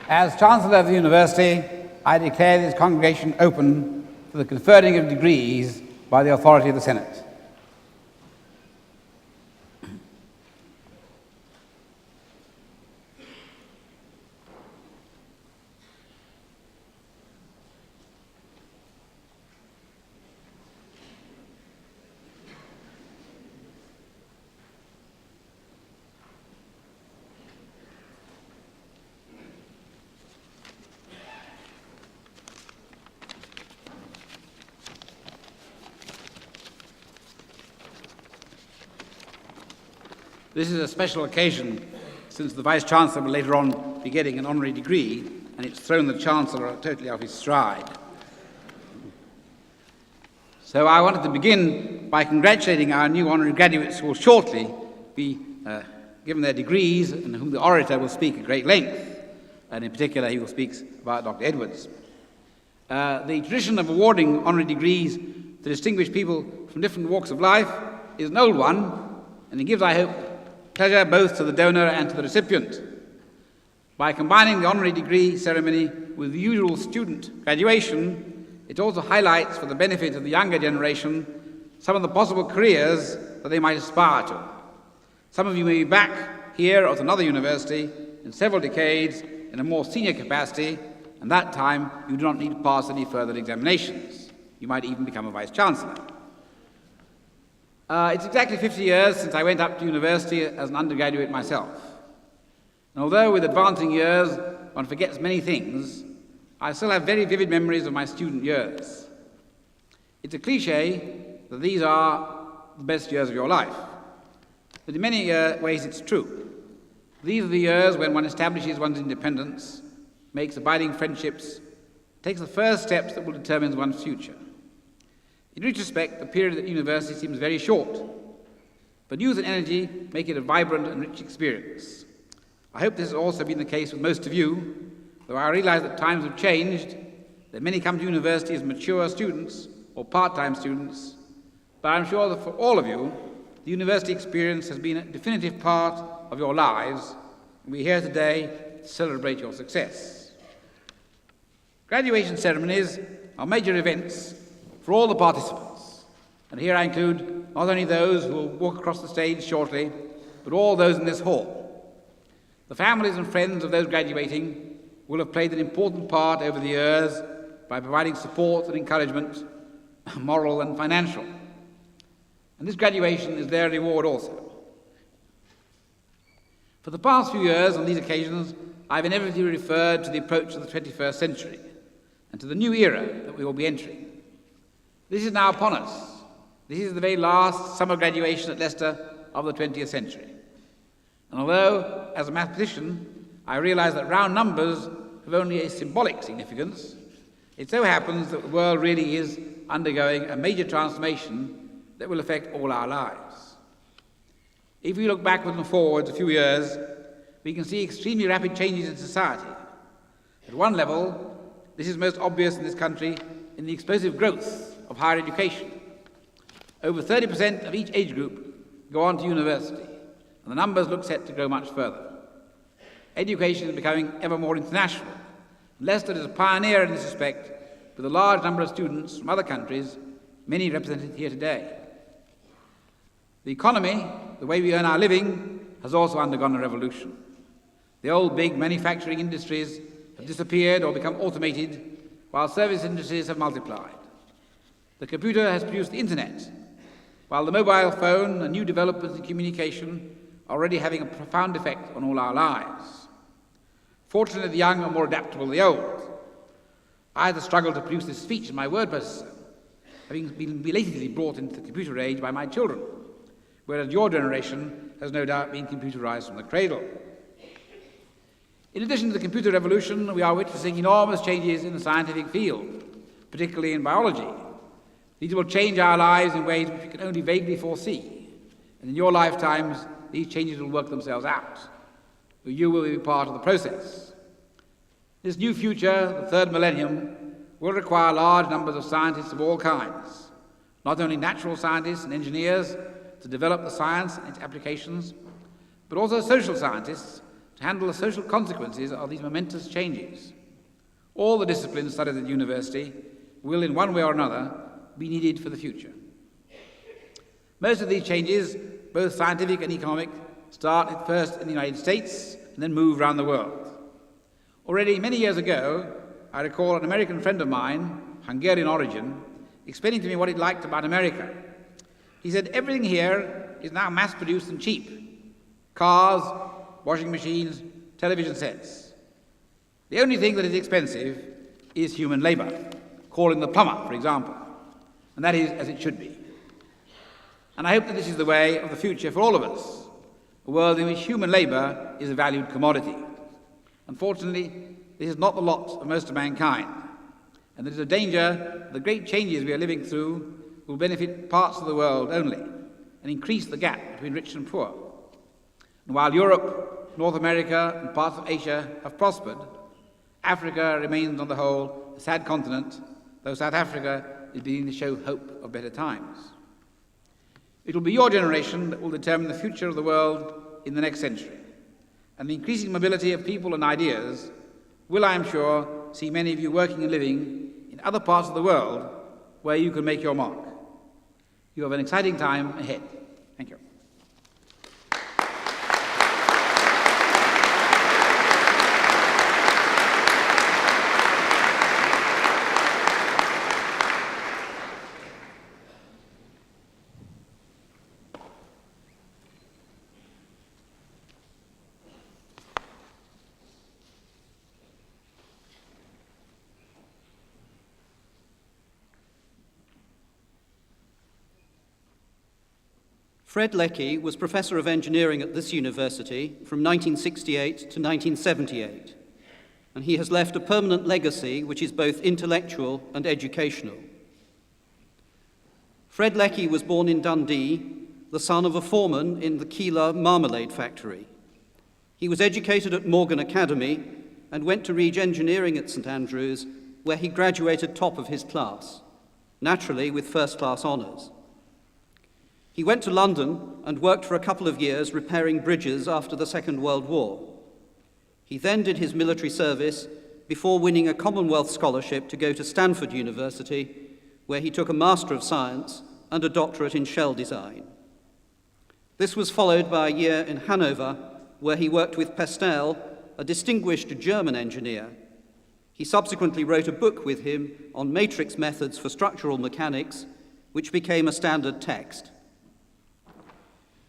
As Chancellor of the University, I declare this congregation open for the conferring of degrees by the authority of the Senate. This is a special occasion since the Vice-Chancellor will later on be getting an honorary degree, and it's thrown the Chancellor totally off his stride. So I wanted to begin by congratulating our new honorary graduates who will shortly be given their degrees and whom the orator will speak at great length, and in particular he will speak about Dr. Edwards. The tradition of awarding honorary degrees to distinguished people from different walks of life is an old one, and it gives, I hope, pleasure both to the donor and to the recipient. By combining the honorary degree ceremony with the usual student graduation, it also highlights, for the benefit of the younger generation, some of the possible careers that they might aspire to. Some of you may be back here at another university in several decades in a more senior capacity, and that time you do not need to pass any further examinations. You might even become a Vice-Chancellor. It's exactly 50 years since I went up to university as an undergraduate myself. And although with advancing years one forgets many things, I still have very vivid memories of my student years. It's a cliche that these are the best years of your life, but in many ways it's true. These are the years when one establishes one's independence, makes abiding friendships, takes the first steps that will determine one's future. In retrospect, the period at university seems very short, but youth and energy make it a vibrant and rich experience. I hope this has also been the case with most of you, though I realize that times have changed, that many come to university as mature students or part-time students, but I'm sure that for all of you, the university experience has been a definitive part of your lives, and we're here today to celebrate your success. Graduation ceremonies are major events for all the participants, and here I include not only those who will walk across the stage shortly, but all those in this hall. The families and friends of those graduating will have played an important part over the years by providing support and encouragement, moral and financial. And this graduation is their reward also. For the past few years on these occasions, I've inevitably referred to the approach of the 21st century and to the new era that we will be entering. This is now upon us. This is the very last summer graduation at Leicester of the 20th century. And although, as a mathematician, I realize that round numbers have only a symbolic significance, it so happens that the world really is undergoing a major transformation that will affect all our lives. If we look backwards and forwards a few years, we can see extremely rapid changes in society. At one level, this is most obvious in this country in the explosive growth of higher education. Over 30% of each age group go on to university, and the numbers look set to grow much further. Education is becoming ever more international. Leicester is a pioneer in this respect, with a large number of students from other countries, many represented here today. The economy, the way we earn our living, has also undergone a revolution. The old big manufacturing industries have disappeared or become automated, while service industries have multiplied. The computer has produced the internet, while the mobile phone and new developments in communication are already having a profound effect on all our lives. Fortunately, the young are more adaptable than the old. I had to struggle to produce this speech in my word processor, having been belatedly brought into the computer age by my children, whereas your generation has no doubt been computerized from the cradle. In addition to the computer revolution, we are witnessing enormous changes in the scientific field, particularly in biology. These will change our lives in ways which we can only vaguely foresee, and in your lifetimes, these changes will work themselves out. You will be part of the process. This new future, the third millennium, will require large numbers of scientists of all kinds, not only natural scientists and engineers to develop the science and its applications, but also social scientists to handle the social consequences of these momentous changes. All the disciplines studied at university will, in one way or another, be needed for the future. Most of these changes, both scientific and economic, start at first in the United States and then move around the world. Already many years ago, I recall an American friend of mine, Hungarian origin, explaining to me what he liked about America. He said, everything here is now mass-produced and cheap. Cars, washing machines, television sets. The only thing that is expensive is human labor, calling the plumber, for example. And that is as it should be. And I hope that this is the way of the future for all of us, a world in which human labor is a valued commodity. Unfortunately, this is not the lot of most of mankind, and there is a danger that the great changes we are living through will benefit parts of the world only and increase the gap between rich and poor. And while Europe, North America, and parts of Asia have prospered, Africa remains on the whole a sad continent, though South Africa is beginning to show hope of better times. It will be your generation that will determine the future of the world in the next century, and the increasing mobility of people and ideas will, I am sure, see many of you working and living in other parts of the world where you can make your mark. You have an exciting time ahead. Thank you. Fred Leckie was Professor of Engineering at this university from 1968 to 1978, and he has left a permanent legacy which is both intellectual and educational. Fred Leckie was born in Dundee, the son of a foreman in the Keeler marmalade factory. He was educated at Morgan Academy and went to Reg Engineering at St Andrews, where he graduated top of his class, naturally with first-class honours. He went to London and worked for a couple of years repairing bridges after the Second World War. He then did his military service before winning a Commonwealth scholarship to go to Stanford University, where he took a Master of Science and a doctorate in shell design. This was followed by a year in Hanover, where he worked with Pestel, a distinguished German engineer. He subsequently wrote a book with him on matrix methods for structural mechanics, which became a standard text.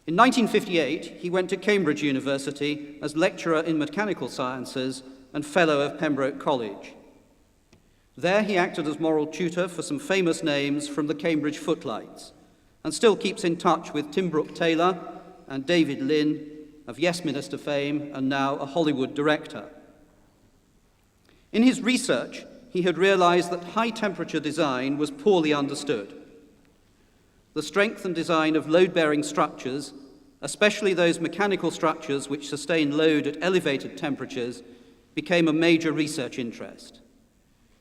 In 1958, he went to Cambridge University as lecturer in mechanical sciences and fellow of Pembroke College. There he acted as moral tutor for some famous names from the Cambridge footlights and still keeps in touch with Tim Brooke Taylor and David Lynn of Yesminster fame and now a Hollywood director. In his research, he had realized that high-temperature design was poorly understood. The strength and design of load-bearing structures, especially those mechanical structures which sustain load at elevated temperatures, became a major research interest.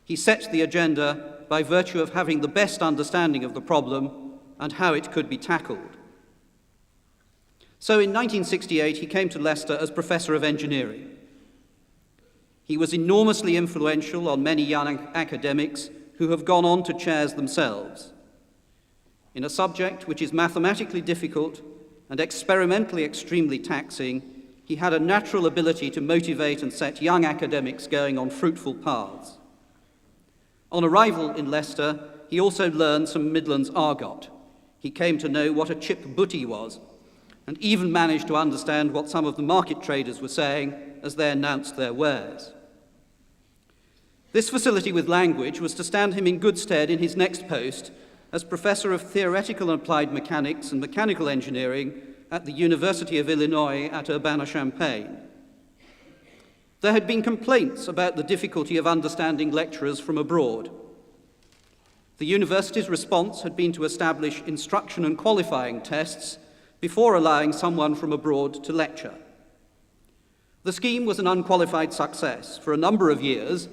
He set the agenda by virtue of having the best understanding of the problem and how it could be tackled. So in 1968, he came to Leicester as Professor of Engineering. He was enormously influential on many young academics who have gone on to chairs themselves. In a subject which is mathematically difficult and experimentally extremely taxing, he had a natural ability to motivate and set young academics going on fruitful paths. On arrival in Leicester, he also learned some Midlands argot. He came to know what a chip butty was, and even managed to understand what some of the market traders were saying as they announced their wares. This facility with language was to stand him in good stead in his next post as Professor of Theoretical and Applied Mechanics and Mechanical Engineering at the University of Illinois at Urbana-Champaign. There had been complaints about the difficulty of understanding lecturers from abroad. The university's response had been to establish instruction and qualifying tests before allowing someone from abroad to lecture. The scheme was an unqualified success for a number of years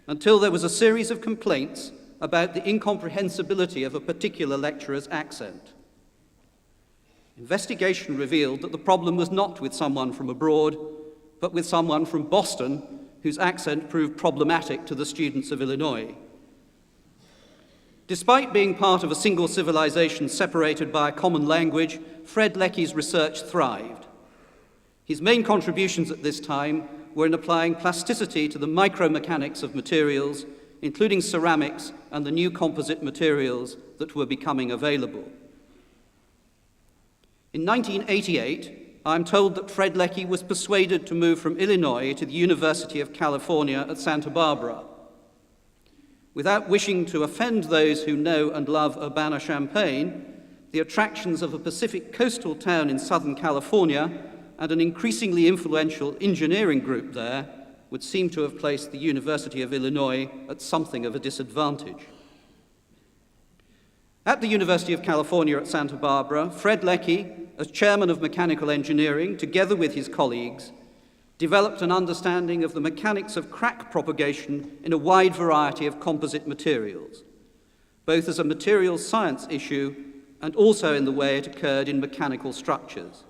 until there was a series of complaints about the incomprehensibility of a particular lecturer's accent. Investigation revealed that the problem was not with someone from abroad, but with someone from Boston whose accent proved problematic to the students of Illinois. Despite being part of a single civilization separated by a common language, Fred Leckie's research thrived. His main contributions at this time were in applying plasticity to the micromechanics of materials, including ceramics and the new composite materials that were becoming available. In 1988, I am told that Fred Leckie was persuaded to move from Illinois to the University of California at Santa Barbara. Without wishing to offend those who know and love Urbana-Champaign, the attractions of a Pacific coastal town in Southern California and an increasingly influential engineering group there would seem to have placed the University of Illinois at something of a disadvantage. At the University of California at Santa Barbara, Fred Leckie, as chairman of mechanical engineering, together with his colleagues, developed an understanding of the mechanics of crack propagation in a wide variety of composite materials, both as a materials science issue and also in the way it occurred in mechanical structures.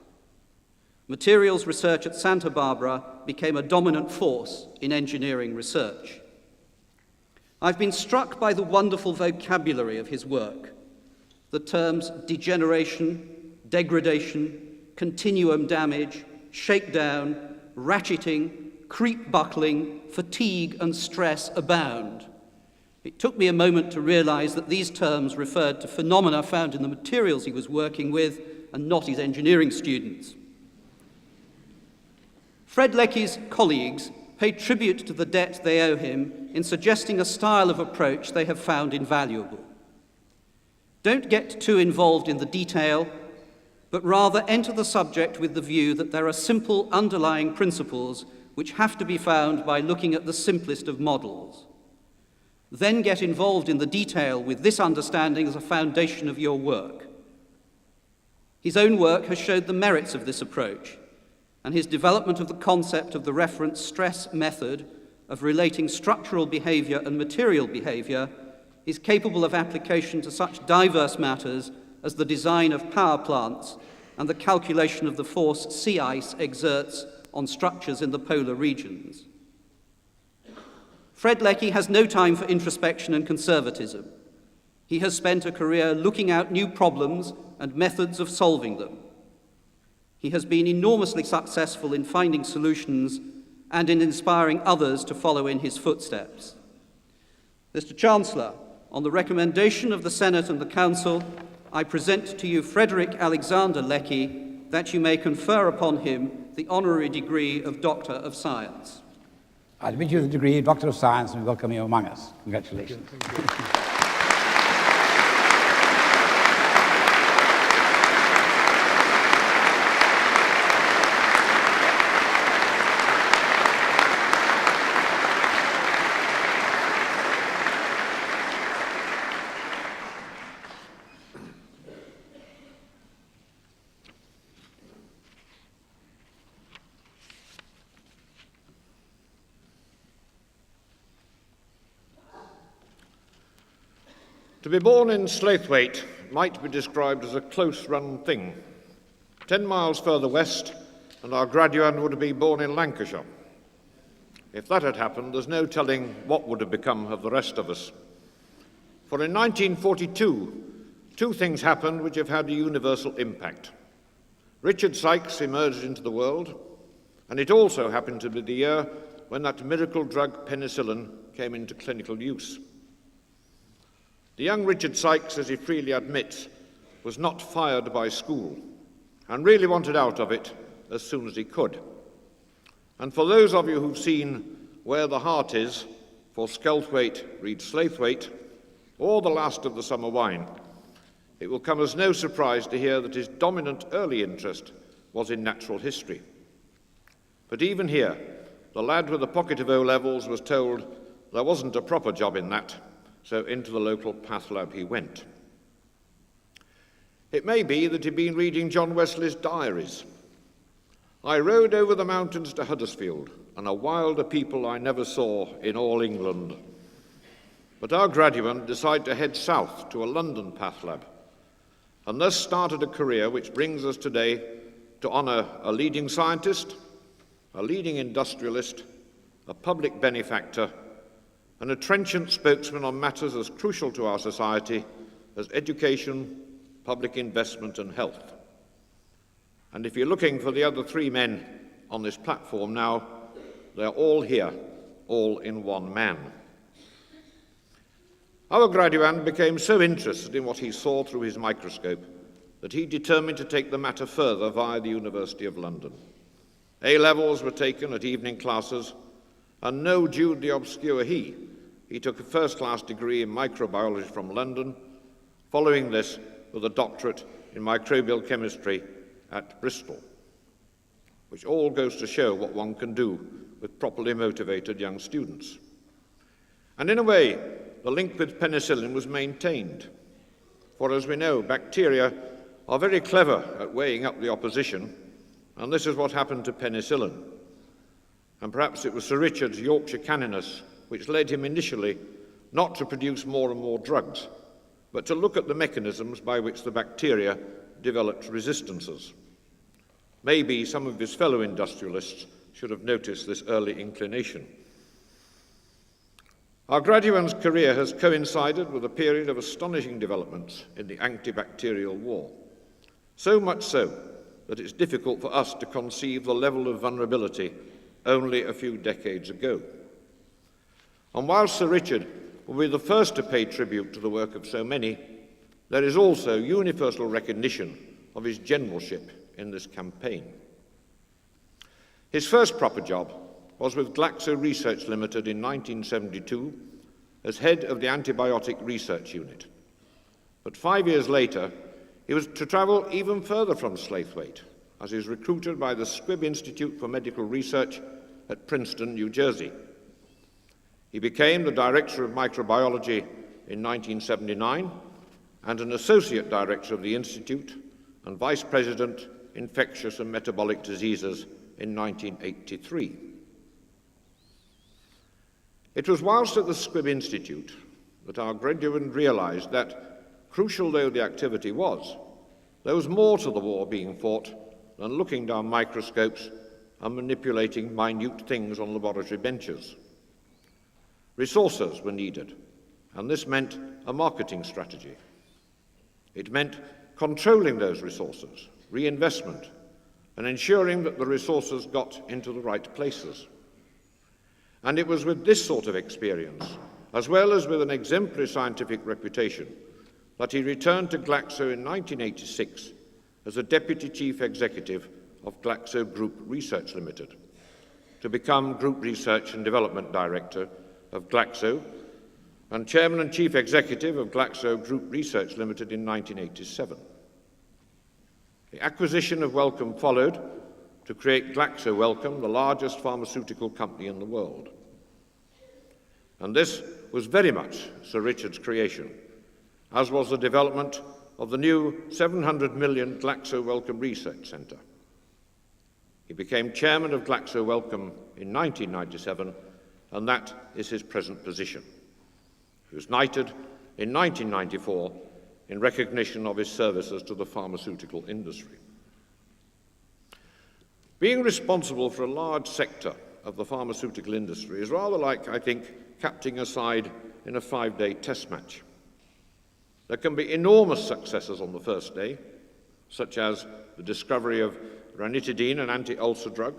Materials research at Santa Barbara became a dominant force in engineering research. I've been struck by the wonderful vocabulary of his work. The terms degeneration, degradation, continuum damage, shakedown, ratcheting, creep buckling, fatigue, and stress abound. It took me a moment to realize that these terms referred to phenomena found in the materials he was working with and not his engineering students. Fred Leckie's colleagues paid tribute to the debt they owe him in suggesting a style of approach they have found invaluable. Don't get too involved in the detail, but rather enter the subject with the view that there are simple underlying principles which have to be found by looking at the simplest of models. Then get involved in the detail with this understanding as a foundation of your work. His own work has showed the merits of this approach, and his development of the concept of the reference stress method of relating structural behavior and material behavior is capable of application to such diverse matters as the design of power plants and the calculation of the force sea ice exerts on structures in the polar regions. Fred Leckie has no time for introspection and conservatism. He has spent a career looking out new problems and methods of solving them. He has been enormously successful in finding solutions and in inspiring others to follow in his footsteps. Mr. Chancellor, on the recommendation of the Senate and the Council, I present to you Frederick Alexander Leckie, that you may confer upon him the honorary degree of Doctor of Science. I admit you the degree of Doctor of Science and we welcome you among us. Congratulations. To be born in Slaithwaite might be described as a close-run thing. 10 miles further west, and our graduate would have been born in Lancashire. If that had happened, there's no telling what would have become of the rest of us. For in 1942, two things happened which have had a universal impact. Richard Sykes emerged into the world, and it also happened to be the year when that miracle drug penicillin came into clinical use. The young Richard Sykes, as he freely admits, was not fired by school and really wanted out of it as soon as he could. And for those of you who've seen Where the Heart Is, for Skelthwaite, read Slaithwaite, or The Last of the Summer Wine, it will come as no surprise to hear that his dominant early interest was in natural history. But even here, the lad with a pocket of O-levels was told there wasn't a proper job in that, so into the local path lab he went. It may be that he'd been reading John Wesley's diaries. I rode over the mountains to Huddersfield, and a wilder people I never saw in all England. But our graduate decided to head south to a London path lab, and thus started a career which brings us today to honour a leading scientist, a leading industrialist, a public benefactor, and a trenchant spokesman on matters as crucial to our society as education, public investment, and health. And if you're looking for the other three men on this platform now, they're all here, all in one man. Our graduand became so interested in what he saw through his microscope that he determined to take the matter further via the University of London. A-levels were taken at evening classes, and no Jude the obscure he took a first-class degree in microbiology from London, following this with a doctorate in microbial chemistry at Bristol, which all goes to show what one can do with properly motivated young students. And in a way, the link with penicillin was maintained, for as we know, bacteria are very clever at weighing up the opposition, and this is what happened to penicillin. And perhaps it was Sir Richard's Yorkshire canniness which led him initially not to produce more and more drugs, but to look at the mechanisms by which the bacteria developed resistances. Maybe some of his fellow industrialists should have noticed this early inclination. Our graduand's career has coincided with a period of astonishing developments in the antibacterial war, so much so that it's difficult for us to conceive the level of vulnerability only a few decades ago. And while Sir Richard will be the first to pay tribute to the work of so many, there is also universal recognition of his generalship in this campaign. His first proper job was with Glaxo Research Limited in 1972 as head of the Antibiotic Research Unit. But 5 years later, he was to travel even further from Slaithwaite, as he was recruited by the Squibb Institute for Medical Research at Princeton, New Jersey. He became the Director of Microbiology in 1979 and an Associate Director of the Institute and Vice President, Infectious and Metabolic Diseases in 1983. It was whilst at the Squibb Institute that our graduand realized that, crucial though the activity was, there was more to the war being fought than looking down microscopes and manipulating minute things on laboratory benches. Resources were needed, and this meant a marketing strategy. It meant controlling those resources, reinvestment, and ensuring that the resources got into the right places. And it was with this sort of experience, as well as with an exemplary scientific reputation, that he returned to Glaxo in 1986 as a Deputy Chief Executive of Glaxo Group Research Limited, to become Group Research and Development Director of Glaxo and Chairman and Chief Executive of Glaxo Group Research Limited in 1987. The acquisition of Wellcome followed to create Glaxo Wellcome, the largest pharmaceutical company in the world. And this was very much Sir Richard's creation, as was the development of the new 700 million Glaxo Wellcome Research Centre. He became chairman of Glaxo Wellcome in 1997, and that is his present position. He was knighted in 1994 in recognition of his services to the pharmaceutical industry. Being responsible for a large sector of the pharmaceutical industry is rather like, I think, captaining a side in a 5-day test match. There can be enormous successes on the first day, such as the discovery of ranitidine, an anti-ulcer drug,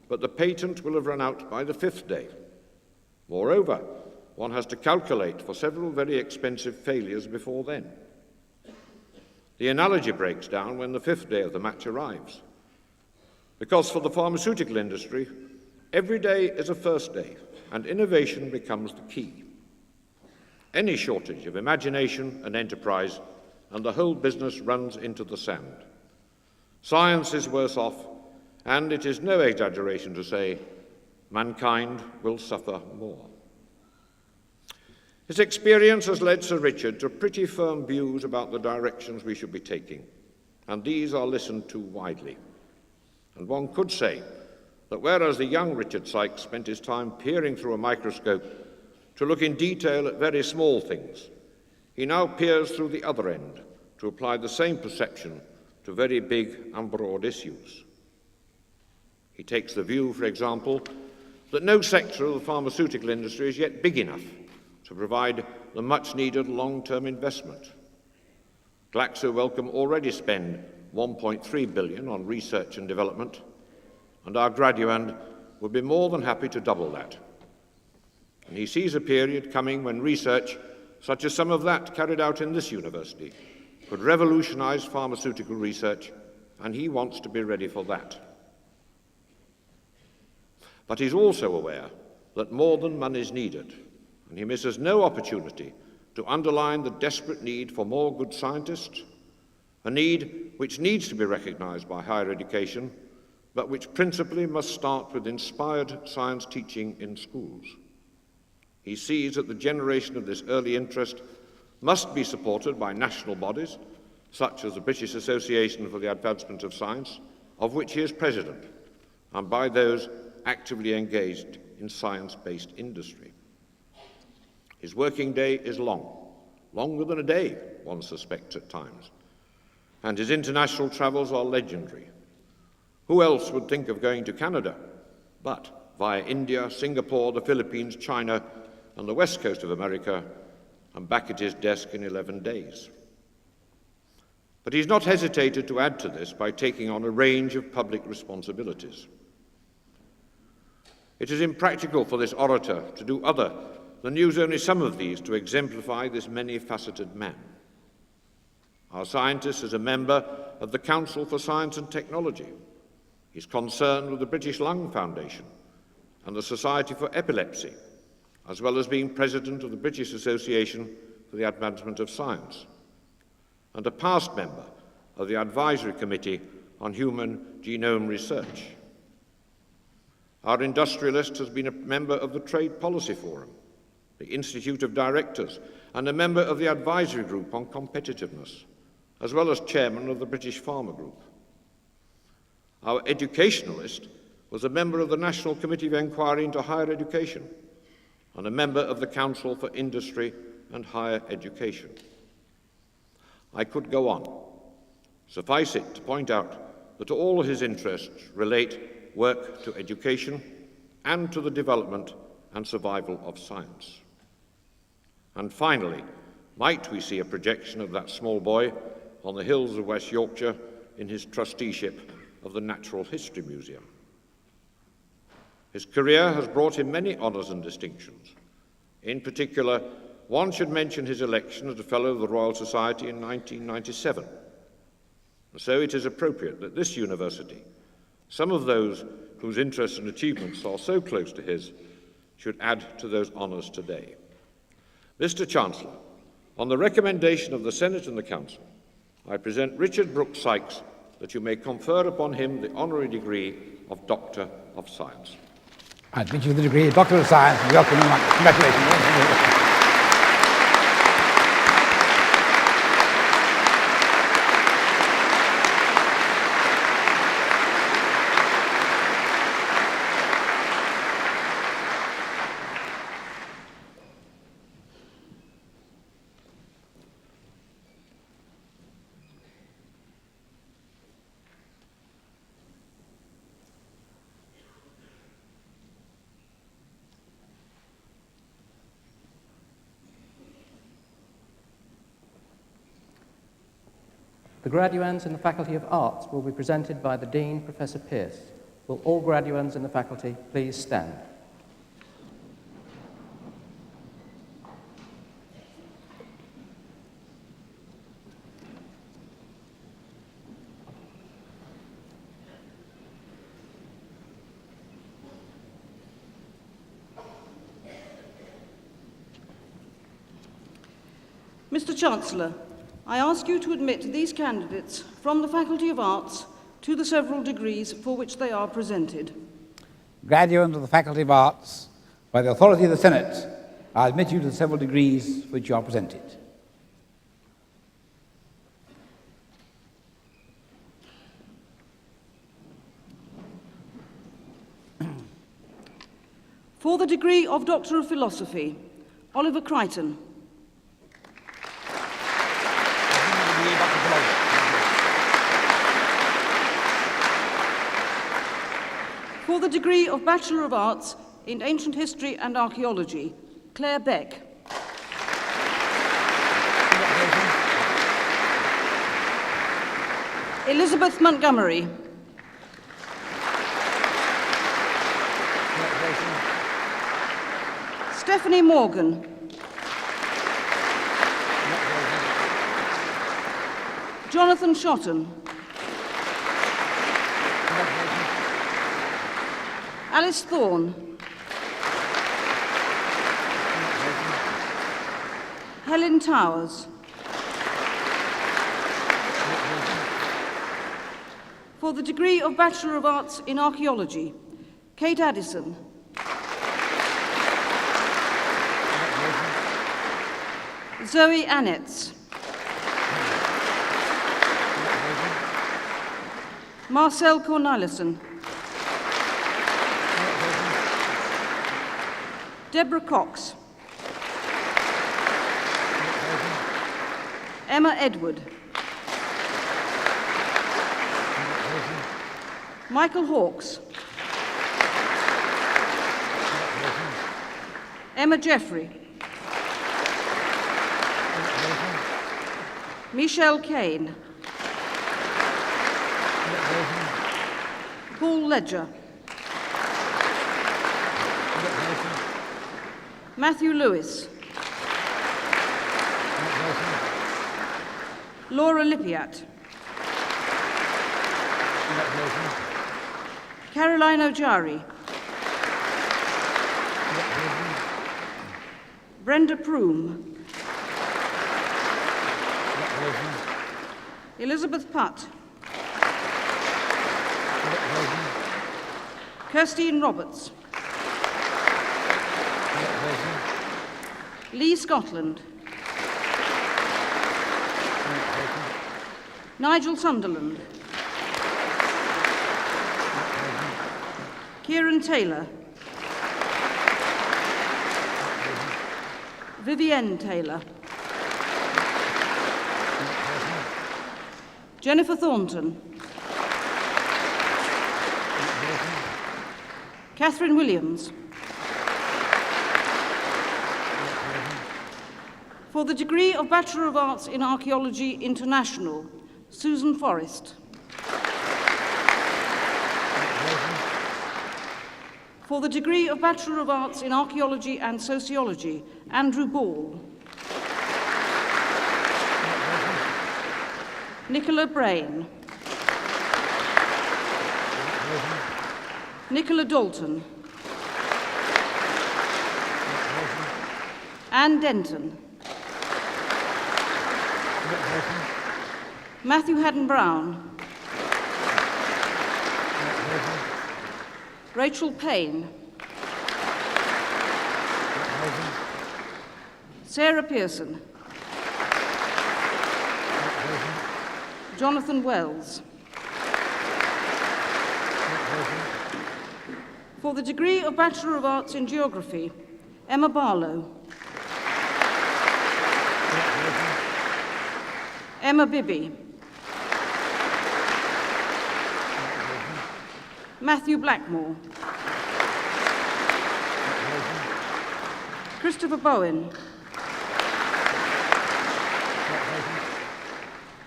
but the patent will have run out by the 5th day. Moreover, one has to calculate for several very expensive failures before then. The analogy breaks down when the 5th day of the match arrives, because for the pharmaceutical industry, every day is a first day, and innovation becomes the key. Any shortage of imagination and enterprise, and the whole business runs into the sand. Science is worse off, and it is no exaggeration to say mankind will suffer more. His experience has led Sir Richard to pretty firm views about the directions we should be taking, and these are listened to widely. And one could say that whereas the young Richard Sykes spent his time peering through a microscope to look in detail at very small things, he now peers through the other end to apply the same perception to very big and broad issues. He takes the view, for example, that no sector of the pharmaceutical industry is yet big enough to provide the much-needed long-term investment. Glaxo Wellcome already spend $1.3 billion on research and development, and our graduand would be more than happy to double that. And he sees a period coming when research, such as some of that carried out in this university, could revolutionize pharmaceutical research, and he wants to be ready for that. But he's also aware that more than money is needed, and he misses no opportunity to underline the desperate need for more good scientists, a need which needs to be recognized by higher education, but which principally must start with inspired science teaching in schools. He sees that the generation of this early interest must be supported by national bodies, such as the British Association for the Advancement of Science, of which he is president, and by those actively engaged in science-based industry. His working day is long, longer than a day, one suspects at times, and his international travels are legendary. Who else would think of going to Canada, but via India, Singapore, the Philippines, China, and the west coast of America, and back at his desk in 11 days? But he's not hesitated to add to this by taking on a range of public responsibilities. It is impractical for this orator to do other than use only some of these to exemplify this many-faceted man. Our scientist is a member of the Council for Science and Technology. He's concerned with the British Lung Foundation and the Society for Epilepsy, as well as being president of the British Association for the Advancement of Science, and a past member of the Advisory Committee on Human Genome Research. Our industrialist has been a member of the Trade Policy Forum, the Institute of Directors, and a member of the Advisory Group on Competitiveness, as well as chairman of the British Pharma Group. Our educationalist was a member of the National Committee of Inquiry into Higher Education and a member of the Council for Industry and Higher Education. I could go on. Suffice it to point out that all his interests relate work to education and to the development and survival of science. And finally, might we see a projection of that small boy on the hills of West Yorkshire in his trusteeship of the Natural History Museum? His career has brought him many honours and distinctions. In particular, one should mention his election as a Fellow of the Royal Society in 1997. And so it is appropriate that this university, some of those whose interests and achievements are so close to his, should add to those honours today. Mr. Chancellor, on the recommendation of the Senate and the Council, I present Richard Brooke Sykes that you may confer upon him the honorary degree of Doctor of Science. I admit you the degree of Doctor of Science. Welcome and congratulations. The graduands in the Faculty of Arts will be presented by the Dean, Professor Pearce. Will all graduands in the faculty please stand? Mr. Chancellor, I ask you to admit these candidates from the Faculty of Arts to the several degrees for which they are presented. Graduates of the Faculty of Arts, by the authority of the Senate, I admit you to the several degrees for which you are presented. For the degree of Doctor of Philosophy, Oliver Crichton. the degree of Bachelor of Arts in Ancient History and Archaeology, Claire Beck. Elizabeth Montgomery. Stephanie Morgan. Jonathan Shotton. Alice Thorne. Helen Towers. For the degree of Bachelor of Arts in Archaeology, Kate Addison. Zoe Annetts. Marcel Cornelissen. Deborah Cox. Emma Edward. Michael Hawkes. Emma Jeffrey. Michelle Kane. Paul Ledger. Matthew Lewis. Laura Lippiat. Caroline Ojari. Brenda Proom. Elizabeth Putt. Kirstine Roberts. Lee Scotland. Nigel Sunderland. Kieran Taylor. Vivienne Taylor. Jennifer Thornton. Catherine Williams. For the degree of Bachelor of Arts in Archaeology International, Susan Forrest. For the degree of Bachelor of Arts in Archaeology and Sociology, Andrew Ball. Nicola Brain. Nicola Dalton. Anne Denton. Matthew Haddon-Brown. Rachel Payne. Sarah Pearson. Jonathan Wells. For the degree of Bachelor of Arts in Geography, Emma Barlow. Emma Bibby. Matthew Blackmore. Christopher Bowen.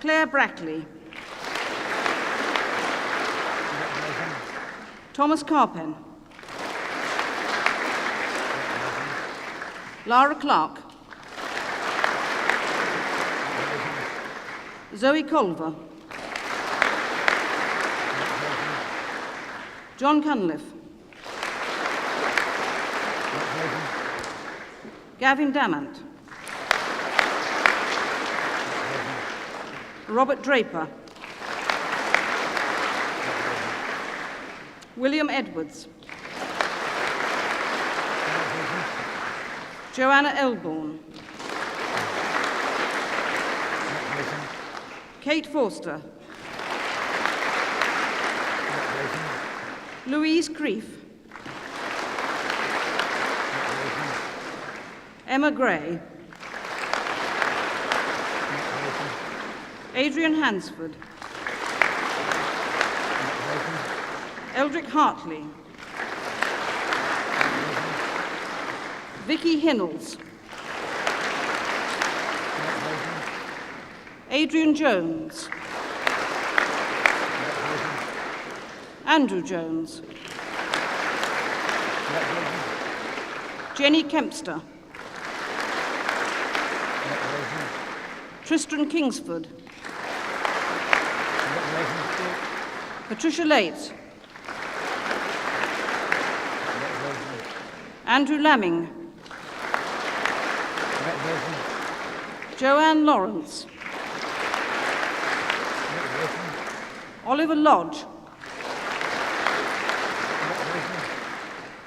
Claire Brackley. Thomas Carpen. Lara Clark. Zoe Culver. John Cunliffe. Gavin Damant. Robert Draper. William Edwards. Joanna Elborn. Kate Forster. Louise Creef. Emma Gray. Adrian Hansford. Eldrick Hartley. Vicky Hinnells. Adrian Jones. Andrew Jones. Jenny Kempster. Tristan Kingsford. Patricia Late. Andrew Lamming. Joanne Lawrence. Oliver Lodge.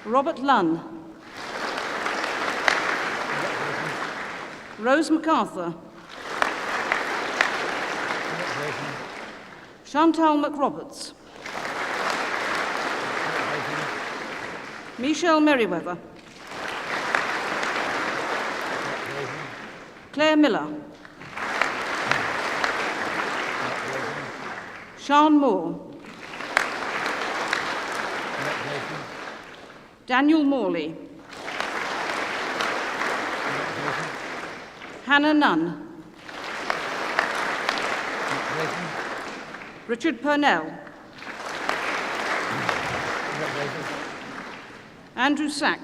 Robert Lunn. Rose MacArthur. Chantal McRoberts. Michelle Merriweather. Claire Miller. Sean Moore. Daniel Morley. Hannah Nunn. Richard Purnell. Andrew Sack.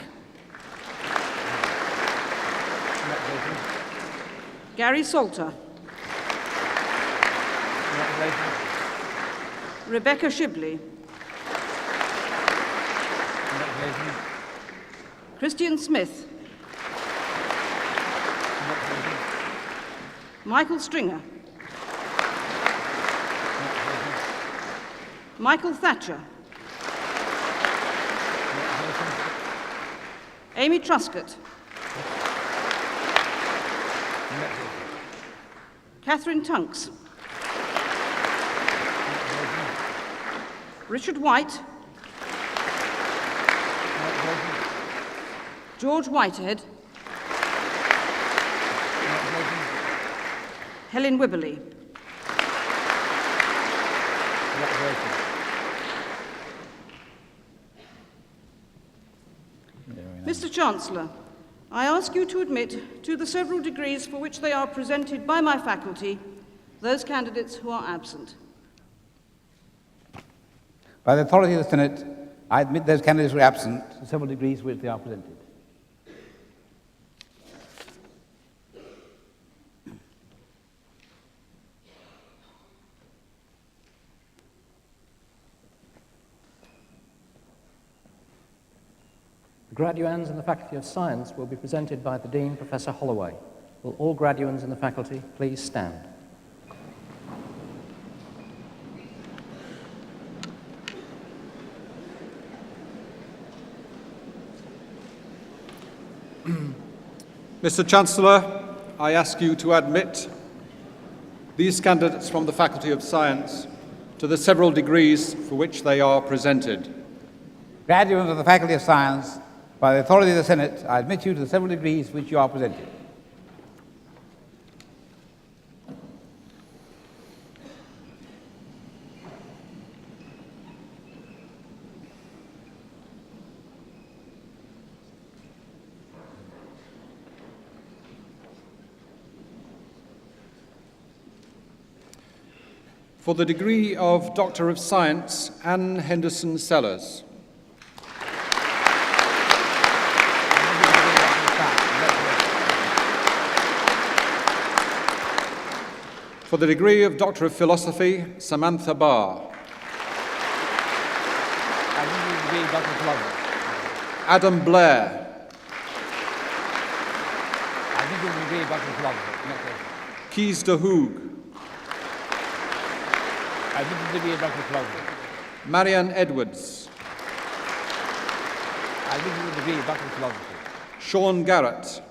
Gary Salter. Rebecca Shibley. Christian Smith. Michael Stringer. Michael Thatcher. Amy Truscott. Catherine Tunks. Richard White. George Whitehead. Helen Wibberley. Mr. Chancellor, I ask you to admit to the several degrees for which they are presented by my faculty those candidates who are absent. By the authority of the Senate, I admit those candidates who are absent to several degrees for which they are presented. The graduands in the Faculty of Science will be presented by the Dean, Professor Holloway. Will all graduands in the faculty please stand? Mr. Chancellor, I ask you to admit these candidates from the Faculty of Science to the several degrees for which they are presented. Graduates of the Faculty of Science, by the authority of the Senate, I admit you to the several degrees for which you are presented. For the degree of Doctor of Science, Anne Henderson Sellers. For the degree of Doctor of Philosophy, Samantha Barr. Adam Blair. Keys de Hoog. Marianne Edwards. Sean Garrett.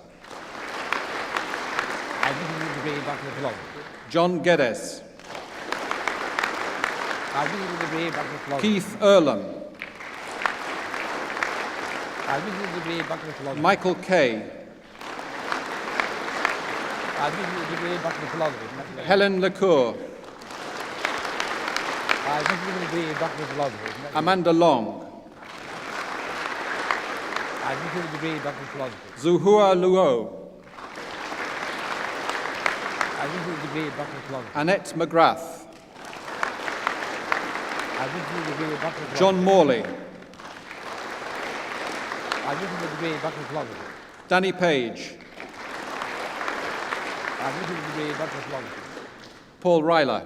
John Geddes. Keith Earlham. Michael Kay. Helen LaCour. Amanda Long. Admitted to the degree Doctor of Philosophy. Zuhua Luo. Admitted to the degree Doctor of Philosophy. Annette McGrath. Admitted to the degree Doctor of Philosophy. John Morley. Admitted to the degree Doctor of Philosophy. Danny Page. Admitted to the degree Doctor of Philosophy. Paul Ryler.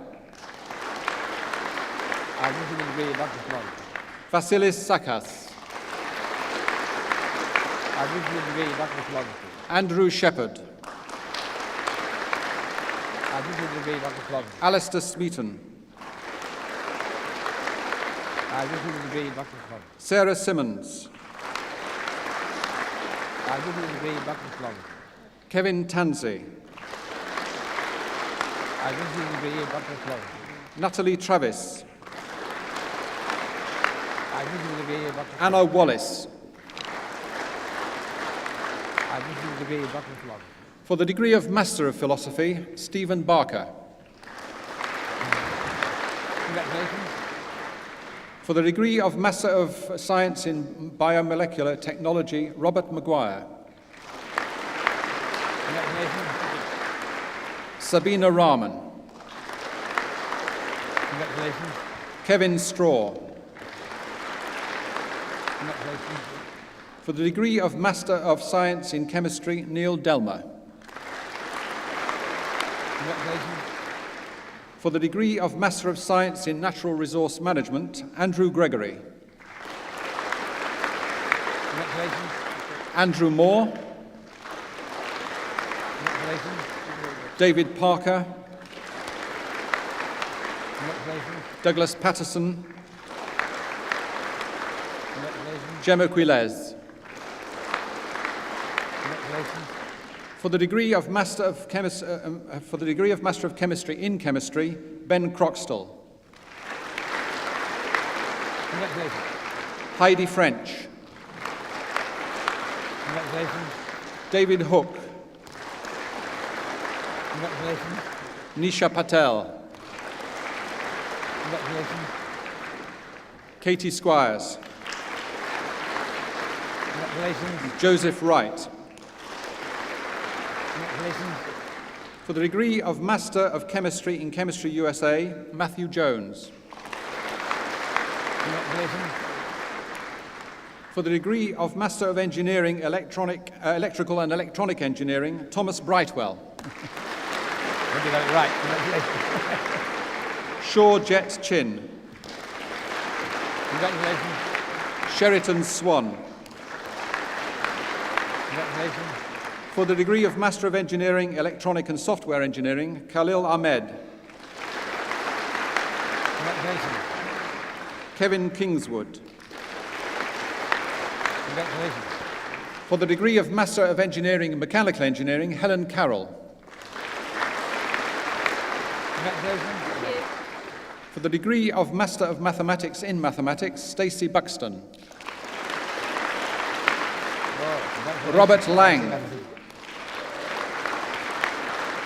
Admitted to the degree Doctor of Philosophy. Vasilis Sakas. Admitted to the degree Doctor of Philosophy. Andrew Shepherd. Admitted to the degree Doctor of Philosophy. Alistair Smeaton. Admitted to the degree Doctor of Philosophy. Sarah Simmons. Admitted to the degree Doctor of Philosophy. Kevin Tansey. Admitted to the degree Doctor of Philosophy. Natalie Travis. Admitted to the degree Doctor of Philosophy. Anna Wallace. Admitted to the degree Doctor of Philosophy. For the degree of Master of Philosophy, Stephen Barker. Congratulations. For the degree of Master of Science in Biomolecular Technology, Robert Maguire. Congratulations. Sabina Rahman. Congratulations. Kevin Straw. Congratulations. For the degree of Master of Science in Chemistry, Neil Delmer. Congratulations. For the degree of Master of Science in Natural Resource Management, Andrew Gregory. Congratulations. Andrew Moore. Congratulations. David Parker. Congratulations. Douglas Patterson. Congratulations. Gemma Quilez. Congratulations. For the degree of Master of Chemistry in Chemistry, Ben Croxtall. Congratulations. Heidi French. Congratulations. David Hook. Congratulations. Nisha Patel. Congratulations. Katie Squires. Congratulations. Joseph Wright. Congratulations. For the degree of Master of Chemistry in Chemistry USA, Matthew Jones. Congratulations. For the degree of Master of Engineering, Electrical and Electronic Engineering, Thomas Brightwell. You got it right. Congratulations. Shaw Jet Chin. Congratulations. Sheraton Swan. Congratulations. For the degree of Master of Engineering, Electronic and Software Engineering, Khalil Ahmed. Congratulations. Kevin Kingswood. Congratulations. For the degree of Master of Engineering and Mechanical Engineering, Helen Carroll. Congratulations. For the degree of Master of Mathematics in Mathematics, Stacey Buxton. Robert Lang.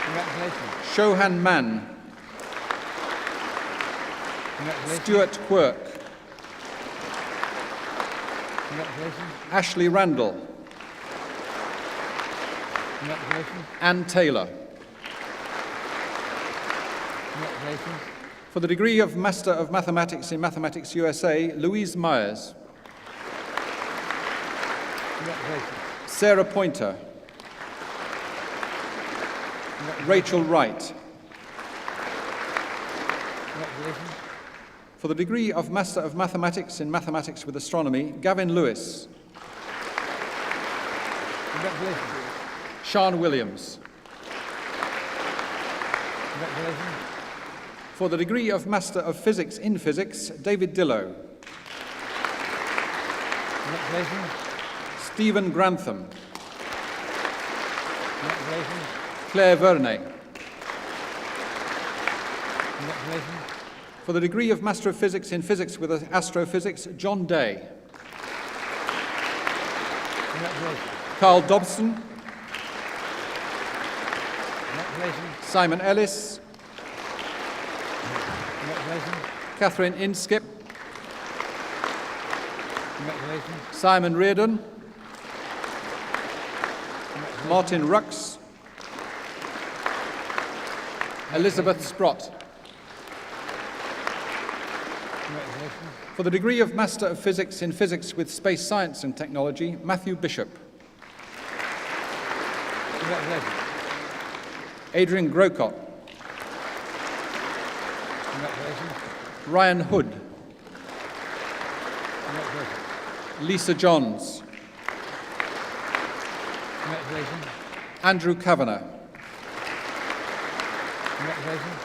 Congratulations. Shohan Mann. Congratulations. Stuart Quirk. Congratulations. Ashley Randall. Congratulations. Anne Taylor. Congratulations. For the degree of Master of Mathematics in Mathematics USA, Louise Myers. Congratulations. Sarah Pointer. Rachel Wright. Congratulations. For the degree of Master of Mathematics in Mathematics with Astronomy, Gavin Lewis. Congratulations. Sean Williams. Congratulations. For the degree of Master of Physics in Physics, David Dillow. Congratulations. Stephen Grantham. Congratulations. Claire Verney. Congratulations. For the degree of Master of Physics in Physics with Astrophysics, John Day. Congratulations. Carl Dobson. Congratulations. Simon Ellis. Congratulations. Catherine Inskip. Congratulations. Simon Reardon. Martin Rux, Elizabeth Sprott. Congratulations. For the degree of Master of Physics in Physics with Space Science and Technology, Matthew Bishop. Congratulations. Adrian Grocott, Congratulations. Ryan Hood, Congratulations. Lisa Johns, Congratulations. Andrew Kavanagh, Congratulations.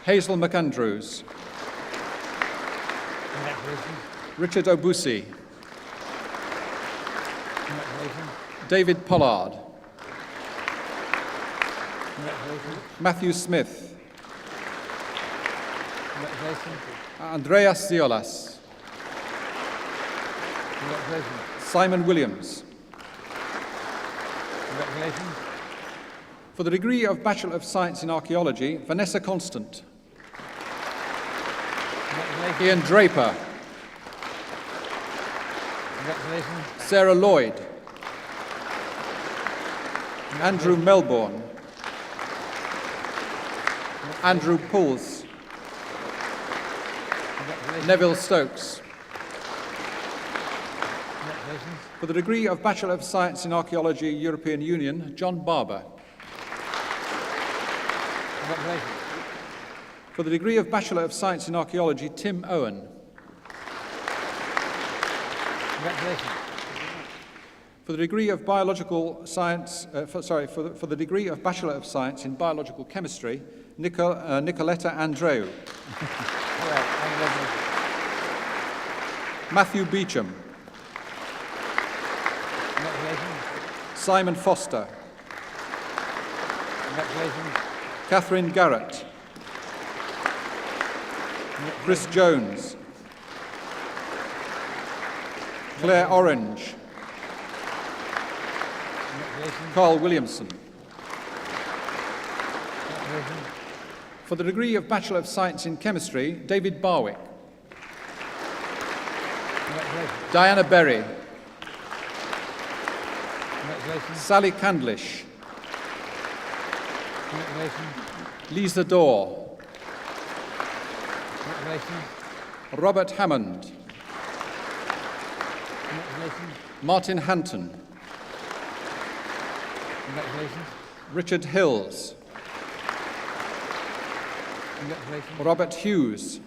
Hazel McAndrews, Congratulations. Richard Obusi, Congratulations. David Pollard, Congratulations. Matthew Smith, Congratulations. Andreas Ziolas, Congratulations. Simon Williams. Congratulations. For the degree of Bachelor of Science in Archaeology, Vanessa Constant, Congratulations. Ian Draper, Congratulations. Sarah Lloyd, Andrew Melbourne, Andrew Pulse, Congratulations. Neville Stokes. Congratulations. For the degree of Bachelor of Science in Archaeology, European Union, John Barber. Congratulations. For the degree of Bachelor of Science in Archaeology, Tim Owen. Congratulations. For the degree of Biological Science, for the degree of Bachelor of Science in Biological Chemistry, Nicoletta Andreu. Correct. Congratulations. Matthew Beecham, Congratulations. Simon Foster, Congratulations. Catherine Garrett, Chris Jones, Claire Orange, Congratulations. Carl Williamson. Congratulations. For the degree of Bachelor of Science in Chemistry, David Barwick, Congratulations. Diana Berry, Congratulations. Sally Candlish, Congratulations. Lisa Dorr, Congratulations. Robert Hammond, Congratulations. Martin Hanton, Congratulations. Richard Hills, Congratulations. Robert Hughes,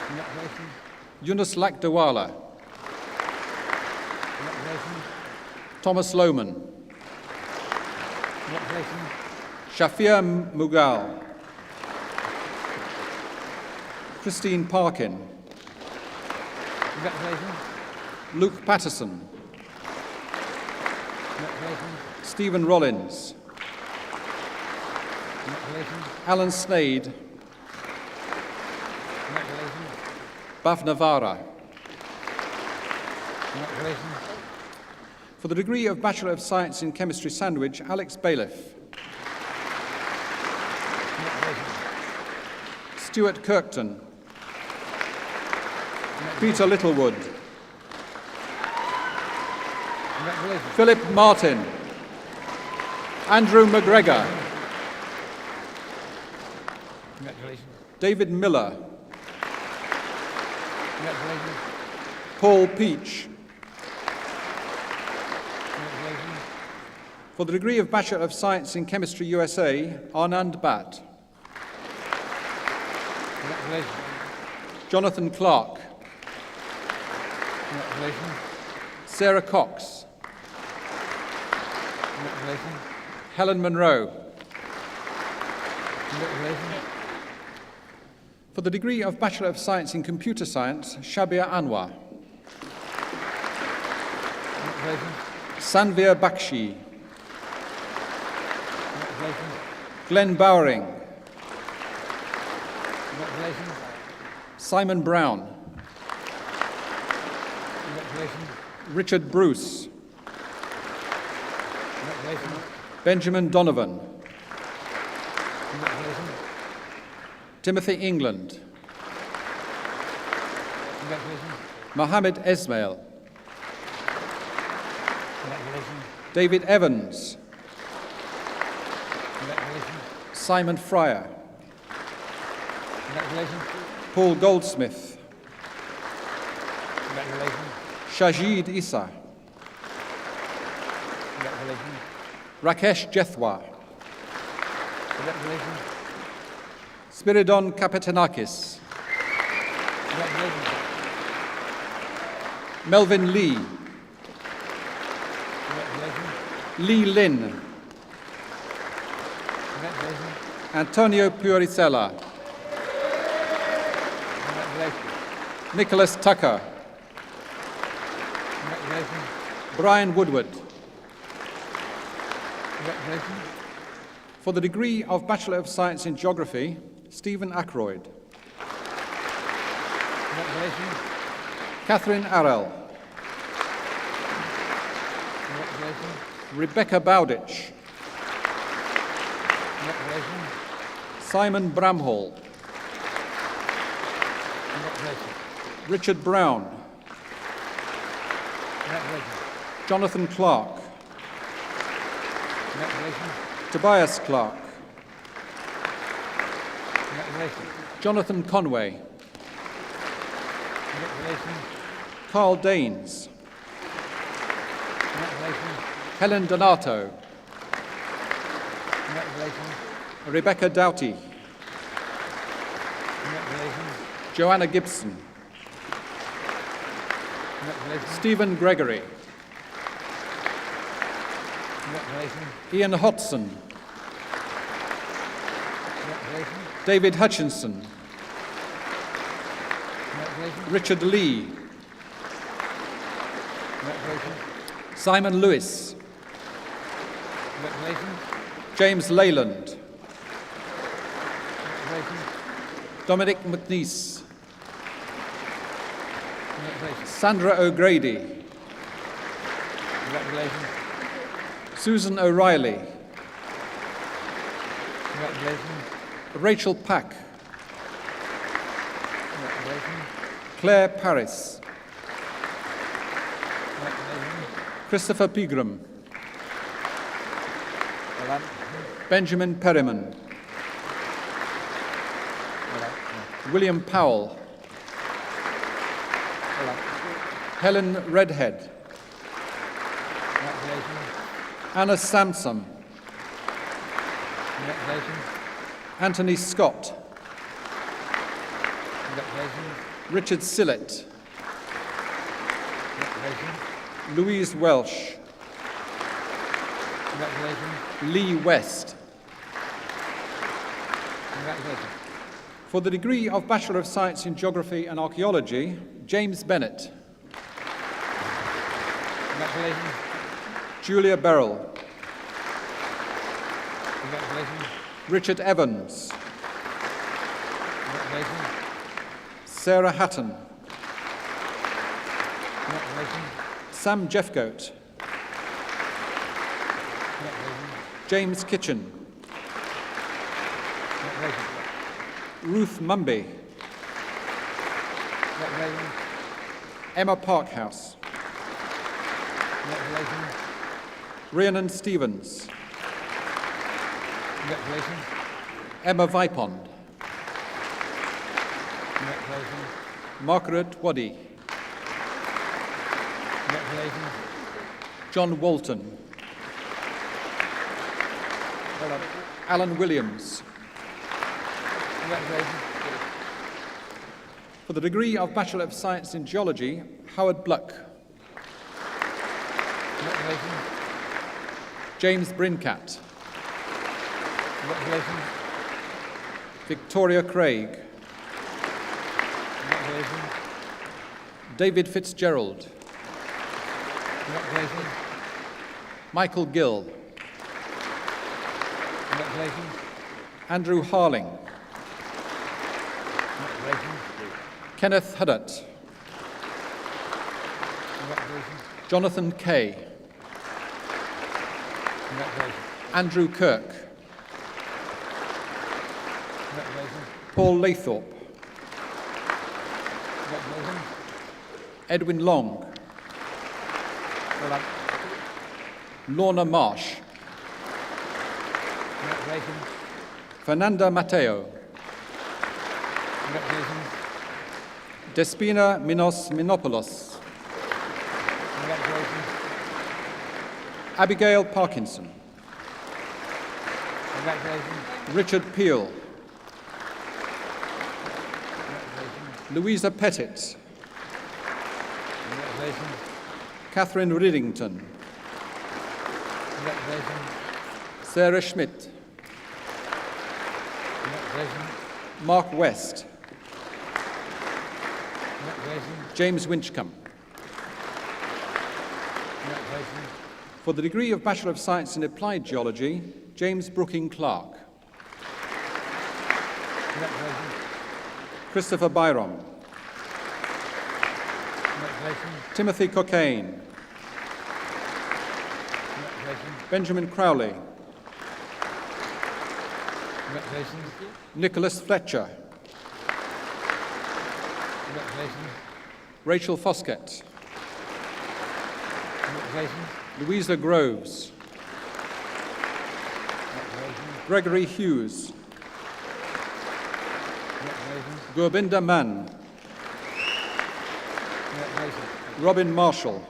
Congratulations. Yunus Lakdawala, Congratulations. Thomas Lohman, Congratulations. Shafia Mughal, Christine Parkin, Congratulations. Luke Patterson, Congratulations. Stephen Rollins, Congratulations. Alan Snade, Congratulations. Baf Navara. Congratulations. For the degree of Bachelor of Science in Chemistry Sandwich, Alex Bailiff, Congratulations. Stuart Kirkton, Peter Littlewood, Congratulations. Philip Martin, Andrew McGregor, Congratulations. David Miller, Congratulations. Paul Peach. Congratulations. For the degree of Bachelor of Science in Chemistry USA, Anand Bhatt, Congratulations. Jonathan Clark, Congratulations. Sarah Cox, Congratulations. Helen Monroe. Congratulations. For the degree of Bachelor of Science in Computer Science, Shabir Anwar, Congratulations. Sanvir Bakshi, Congratulations. Glenn Bowering, Congratulations. Simon Brown, Congratulations. Richard Bruce, Congratulations. Benjamin Donovan, Congratulations. Timothy England, Congratulations. Mohammed Esmail, Congratulations. David Evans, Congratulations. Simon Fryer, Congratulations. Paul Goldsmith, Congratulations. Shajid Issa, Congratulations. Rakesh Jethwa, Congratulations. Spiridon Kapetanakis, Congratulations. Melvin Lee, Congratulations. Lee Lin, Congratulations. Antonio Puericella, Congratulations. Nicholas Tucker, Congratulations. Brian Woodward. Congratulations. For the degree of Bachelor of Science in Geography, Stephen Ackroyd, Congratulations. Catherine Arell, Congratulations. Rebecca Bowditch, Congratulations. Simon Bramhall, Congratulations. Richard Brown, Congratulations. Jonathan Clark, Congratulations. Tobias Clark, Congratulations. Jonathan Conway, Congratulations. Carl Danes, Congratulations. Helen Donato, Congratulations. Rebecca Doughty, Congratulations. Joanna Gibson, Congratulations. Stephen Gregory, Congratulations. Ian Hodson, Congratulations. David Hutchinson, Congratulations. Richard Lee, Congratulations. Simon Lewis, Congratulations. James Leyland, Congratulations. Dominic McNeese, Congratulations. Sandra O'Grady, Congratulations. Susan O'Reilly, Congratulations. Rachel Pack, Congratulations. Claire Paris, Congratulations. Christopher Pegram, Well done. Benjamin Perriman, Well done. William Powell, Well done. Helen Redhead, Congratulations. Anna Samson, Congratulations. Anthony Scott, Congratulations. Richard Sillett, Congratulations. Louise Welsh, Congratulations. Lee West. Congratulations. For the degree of Bachelor of Science in Geography and Archaeology, James Bennett, Congratulations. Julia Beryl, Congratulations. Richard Evans, Congratulations. Sarah Hatton, Congratulations. Sam Jeffcoat, Congratulations. James Kitchen, Congratulations. Ruth Mumby, Congratulations. Emma Parkhouse, Congratulations. Rhiannon Stevens, Congratulations. Emma Vipond, Congratulations. Margaret Waddy, Congratulations. John Walton, Well done. Alan Williams. Congratulations. For the degree of Bachelor of Science in Geology, Howard Bluck, Congratulations. James Brincat, Congratulations. Victoria Craig, Congratulations. David Fitzgerald, Congratulations. Michael Gill, Congratulations. Andrew Harling, Congratulations. Kenneth Huddart, Congratulations. Jonathan Kay, Congratulations. Andrew Kirk, Congratulations. Paul Laythorpe, Congratulations. Edwin Long, Well done. Lorna Marsh. Congratulations. Fernanda Mateo. Congratulations. Despina Minos Minopoulos. Congratulations. Abigail Parkinson. Congratulations. Richard Peel. Congratulations. Louisa Pettit. Congratulations. Catherine Riddington. Congratulations. Sarah Schmidt. Congratulations. Mark West. Congratulations. James Winchcombe. Congratulations. For the degree of Bachelor of Science in Applied Geology, James Brooking Clark. Congratulations. Christopher Byrom. Congratulations. Timothy Cockayne. Congratulations. Benjamin Crowley. Congratulations. Nicholas Fletcher. Congratulations. Rachel Foskett. Congratulations. Louisa Groves. Congratulations. Gregory Hughes. Congratulations. Gurbinder Mann. Congratulations. Robin Marshall.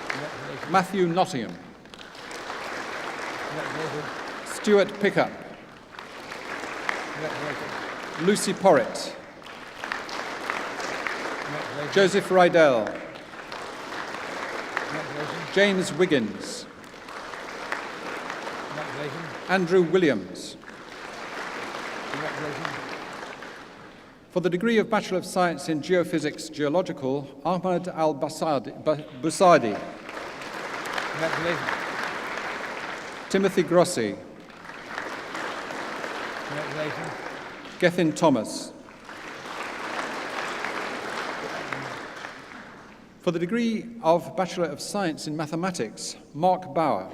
Congratulations. Matthew Nottingham. Congratulations. Stuart Pickup. Congratulations. Lucy Porritt. Congratulations. Joseph Rydell. Congratulations. James Wiggins. Congratulations. Andrew Williams. Congratulations. For the degree of Bachelor of Science in Geophysics Geological, Ahmad Al-Busadi. Congratulations. Timothy Grossi. Congratulations. Gethin Thomas. For the degree of Bachelor of Science in Mathematics, Mark Bauer.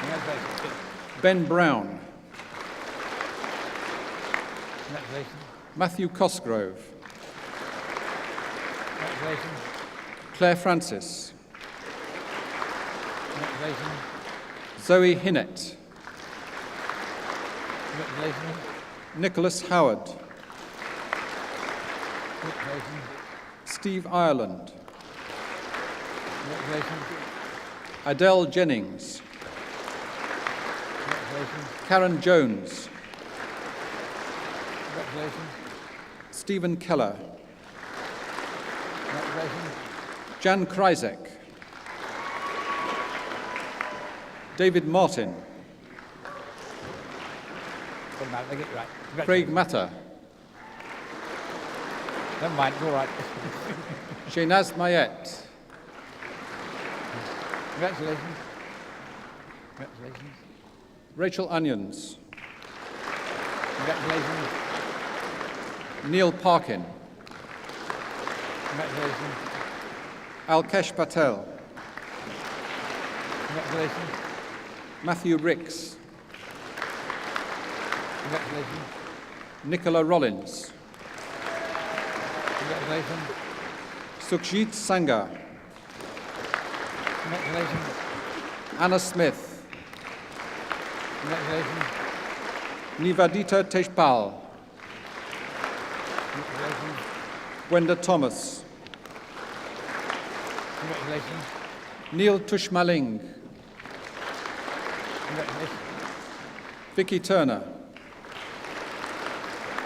Congratulations. Ben Brown. Congratulations. Matthew Cosgrove. Congratulations. Claire Francis. Congratulations. Zoe Hinnett. Congratulations. Nicholas Howard. Congratulations. Steve Ireland. Congratulations. Adele Jennings. Congratulations. Karen Jones. Congratulations. Stephen Keller. Congratulations. Jan Kryzek. David Martin. Doesn't matter, they get it right. Craig Congratulations. Matter. Never mind, it's all right. Shaynaz Mayet. Congratulations. Congratulations. Rachel Onions. Congratulations. Neil Parkin. Congratulations. Alkesh Patel. Congratulations. Matthew Ricks. Congratulations. Nicola Rollins. Congratulations. Sukhjit Sangha. Congratulations. Anna Smith. Congratulations. Nivadita Tejpal. Congratulations. Wenda Thomas. Congratulations. Neil Tushmaling. Congratulations. Vicky Turner.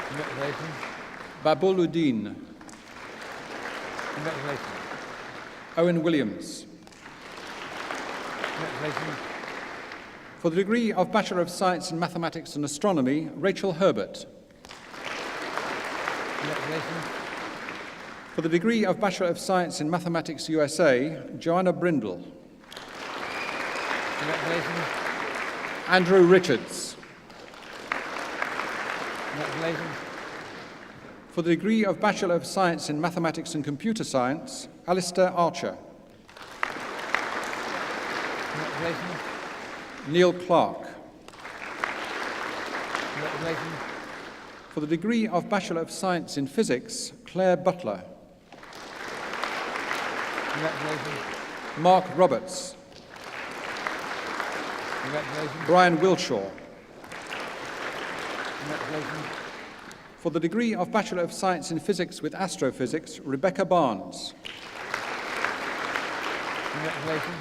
Congratulations. Babuluddin. Congratulations. Owen Williams. Congratulations. For the degree of Bachelor of Science in Mathematics and Astronomy, Rachel Herbert. Congratulations. For the degree of Bachelor of Science in Mathematics USA, Joanna Brindle. Congratulations. Andrew Richards. Congratulations. For the degree of Bachelor of Science in Mathematics and Computer Science, Alistair Archer. Congratulations. Neil Clark. Congratulations. For the degree of Bachelor of Science in Physics, Claire Butler. Congratulations. Mark Roberts, Congratulations. Brian Wilshaw. Congratulations. For the degree of Bachelor of Science in Physics with Astrophysics, Rebecca Barnes. Congratulations.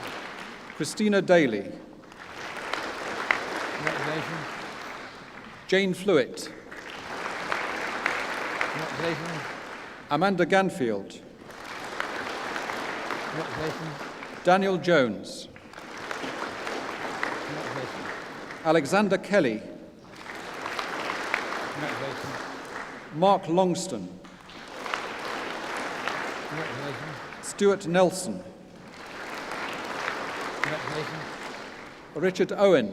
Christina Daly. Congratulations. Jane Flewitt. Congratulations. Amanda Ganfield. Congratulations. Daniel Jones. Congratulations. Alexander Kelly. Congratulations. Mark Longston. Congratulations. Stuart Nelson. Congratulations. Richard Owen.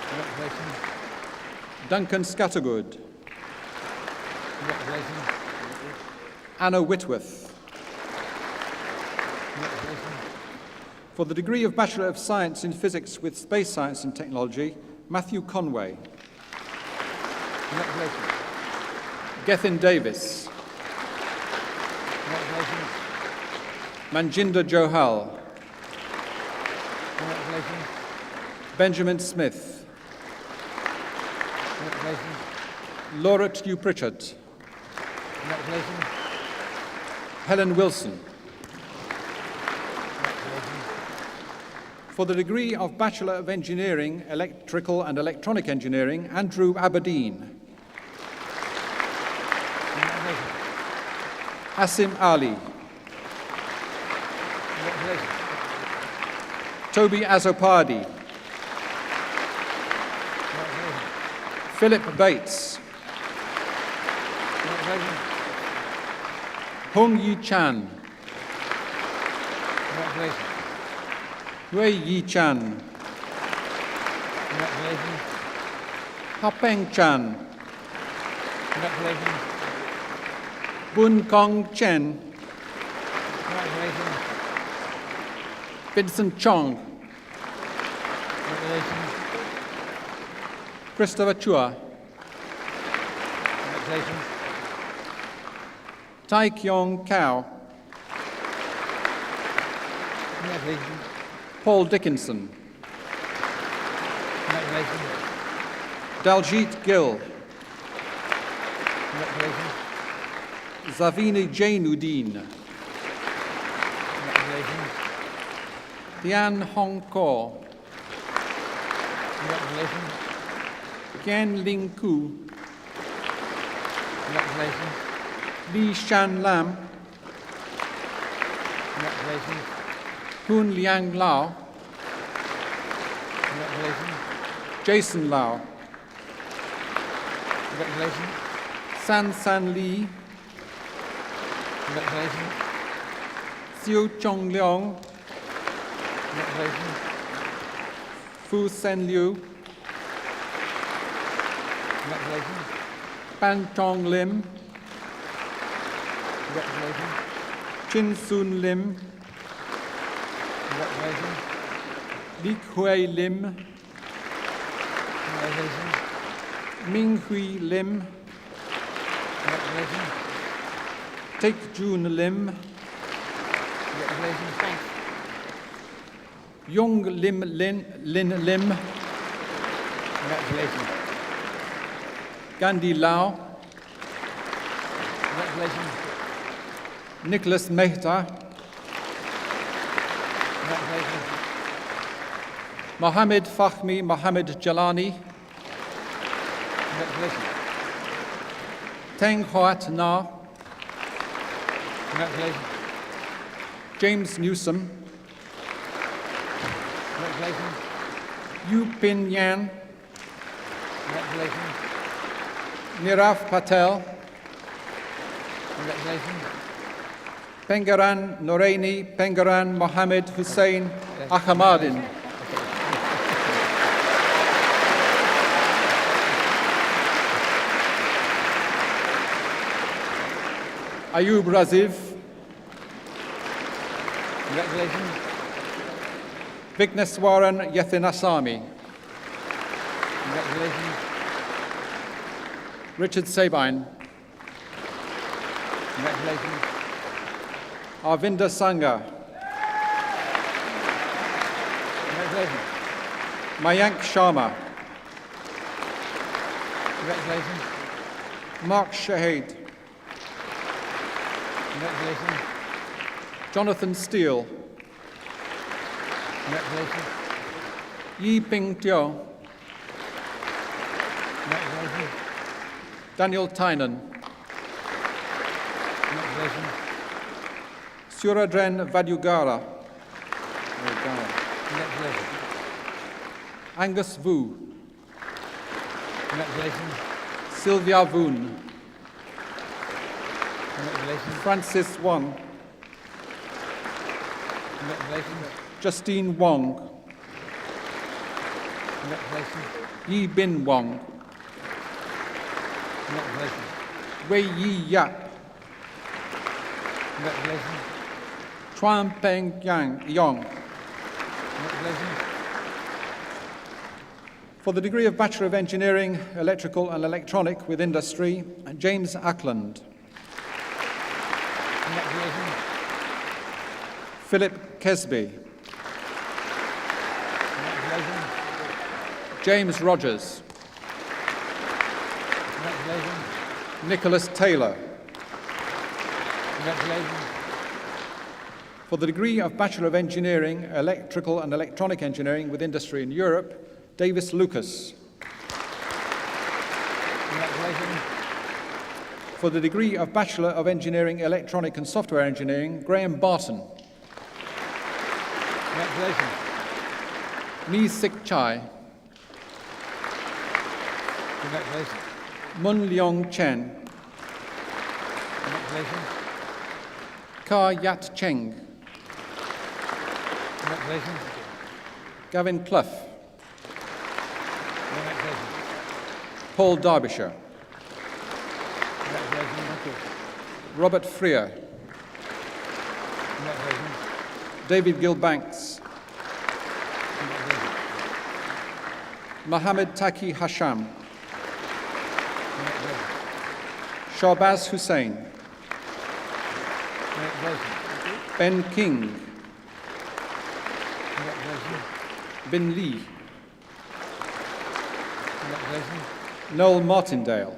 Congratulations. Duncan Scattergood. Congratulations. Anna Whitworth. Congratulations. For the degree of Bachelor of Science in Physics with Space Science and Technology, Matthew Conway. Congratulations. Gethin Davis. Congratulations. Manjinder Johal. Congratulations. Benjamin Smith. Congratulations. Laura Tew Pritchard. Congratulations. Helen Wilson. Congratulations. For the degree of Bachelor of Engineering, Electrical and Electronic Engineering, Andrew Aberdeen. Congratulations. Asim Ali. Congratulations. Toby Azzopardi. Congratulations. Philip Bates. Congratulations. Hung Yi Chan. Congratulations. Hui Yi Chan. Congratulations. Hapeng Chan. Congratulations. Bun Kong Chen. Congratulations. Vincent Chong. Congratulations. Christopher Chua. Congratulations. Tai Kiong Kao. Congratulations. Paul Dickinson. Congratulations. Daljit Gill. Congratulations. Zavini Jainuddin. Congratulations. Tian Hong Ko. Congratulations. Kian Ling Ku. Congratulations. Li Shan Lam. Congratulations. Hun Liang Lao. Congratulations. Jason Lau. Congratulations. San San Li. Congratulations. Xiu Chong Leong. Congratulations. Fu Sen Liu. Congratulations. Ban Chong Lim. Congratulations. Chin Soon Lim. Congratulations. Lik Hui Lim. Congratulations. Ming Hui Lim. Congratulations. Take Jun Lim. Congratulations. Thanks. Yong Lim Lin Lim. Congratulations. Gandhi Lau. Congratulations. Nicholas Mehta. Congratulations. Mohammed Fahmi Mohammed Jalani. Congratulations. Teng Hoat Na. Congratulations. James Newsom. Congratulations. Yu Pin Yan. Congratulations. Nirav Patel. Congratulations. Pengaran Noraini Pengaran Mohammed Hussein Ahmadin. Ayub Raziv. Congratulations. Vigneswaran Yethinasamy. Congratulations. Richard Sabine. Congratulations. Arvinder Sangha, Congratulations. Mayank Sharma, Congratulations. Mark Shahid, Congratulations. Jonathan Steele, Congratulations. Yi Ping Teo, Congratulations. Daniel Tynan, Congratulations. Suradren Vadugara, Congratulations. Angus Vu, Congratulations. Sylvia Voon, Congratulations. Francis Wong, Congratulations. Justine Wong, Congratulations. Yi Bin Wong, Congratulations. Wei Yi Yap, Congratulations. Chuan Peng Yong. Congratulations. For the degree of Bachelor of Engineering, Electrical and Electronic with Industry, James Ackland, Congratulations. Philip Kesby, Congratulations. James Rogers, Congratulations. Nicholas Taylor. Congratulations. For the degree of Bachelor of Engineering, Electrical and Electronic Engineering with Industry in Europe, Davis Lucas. Congratulations. For the degree of Bachelor of Engineering, Electronic and Software Engineering, Graham Barton. Congratulations. Mi Sik Chai, Congratulations. Mun Leong Chen, Congratulations. Ka Yat Cheng, Congratulations. Gavin Clough, Congratulations. Paul Derbyshire, Congratulations. Robert Freer, Congratulations. David Gilbanks, Congratulations. Mohammed Taki Hasham, Congratulations. Shahbaz Hussain, Congratulations. Ben King, Congratulations. Bin Lee, Congratulations. Noel Martindale,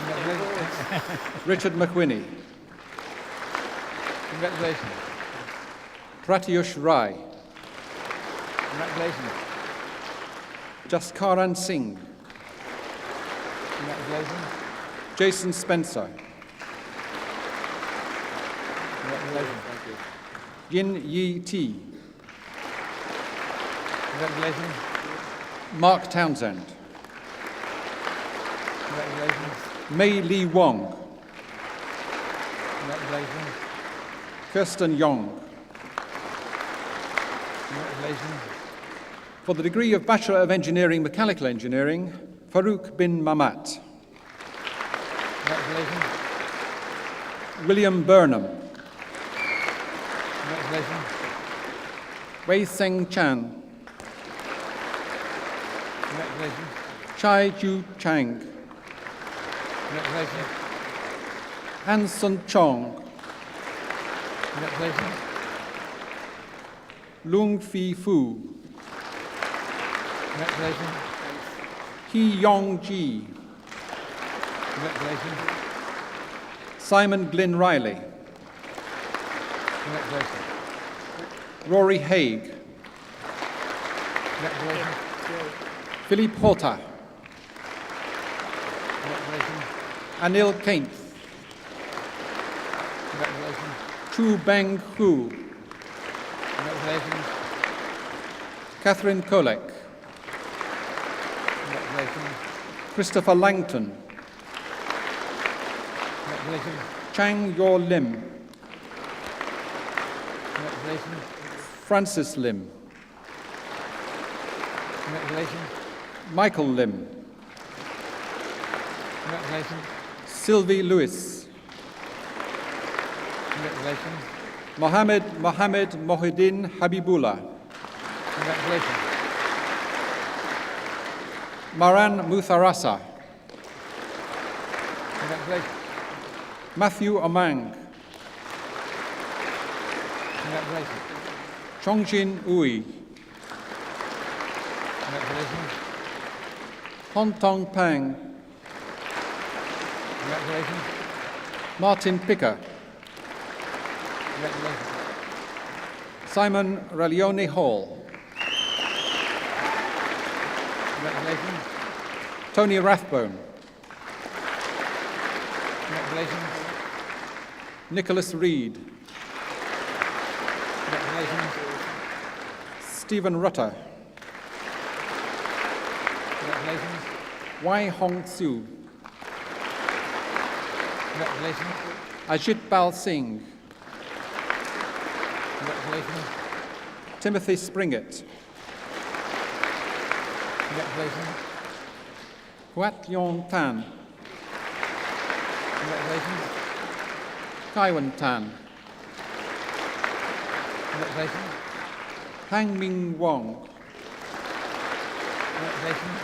Congratulations. Richard McWhinney, Congratulations. Pratyush Rai, Congratulations. Jaskaran Singh, Congratulations. Jason Spencer, Congratulations. Yin Yi T, Congratulations. Mark Townsend, Congratulations. Mei Lee Wong, Congratulations. Kirsten Yong. Congratulations. For the degree of Bachelor of Engineering, Mechanical Engineering, Farouk bin Mamat, Congratulations. William Burnham, Congratulations. Wei Seng Chan, Congratulations. Chai Ju Chang, Congratulations. Han Sun Chong, Congratulations. Lung Fi Fu, Congratulations. He Yong Ji, Congratulations. Simon Glyn Riley, Congratulations. Rory Haig, Congratulations. Philippe Horta, Congratulations. Anil Kainth, Congratulations. Chu Beng Hu, Congratulations. Catherine Kolek, Congratulations. Christopher Langton, Congratulations. Chang Yor Lim, Congratulations. Francis Lim, Congratulations. Michael Lim, Congratulations. Sylvie Lewis, Congratulations. Mohammed Mohidin Habibullah, Congratulations. Maran Mutharasa, Congratulations. Matthew Omang, Congratulations. Chongjin Ui, Congratulations. Hon Tong Pang, Congratulations. Martin Picker, Congratulations. Simon Raglione Hall, Congratulations. Tony Rathbone, Congratulations. Nicholas Reed, Congratulations. Stephen Rutter, Congratulations. Wai Hong Su, Congratulations. Ajit Bal Singh, Congratulations. Timothy Springett, Congratulations. Huat Yon Tan, Congratulations. Kaiwan Tan, Congratulations. Hang Ming Wong, Congratulations.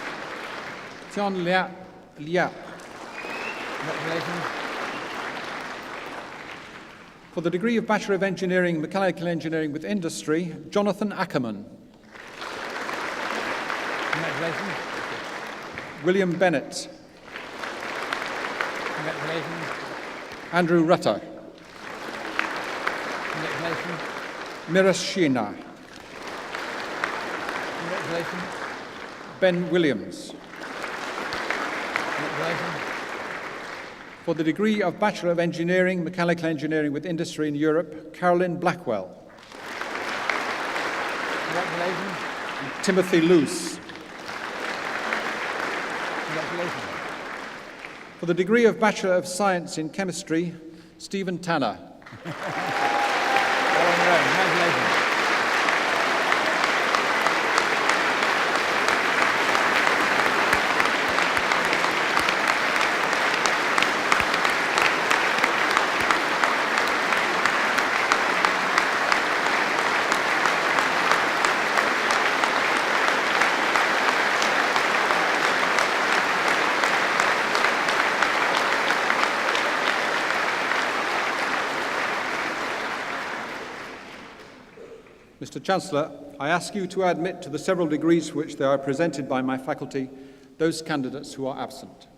Tian Liap Liap. Congratulations. For the degree of Bachelor of Engineering, Mechanical Engineering with Industry, Jonathan Ackerman, Congratulations. William Bennett, Congratulations. Andrew Rutter, Congratulations. Miras Shina, Congratulations. Ben Williams. Congratulations. For the degree of Bachelor of Engineering, Mechanical Engineering with Industry in Europe, Carolyn Blackwell, Congratulations. Timothy Luce. Congratulations. For the degree of Bachelor of Science in Chemistry, Stephen Tanner. All on your own. Congratulations. Mr. Chancellor, I ask you to admit to the several degrees for which they are presented by my faculty those candidates who are absent.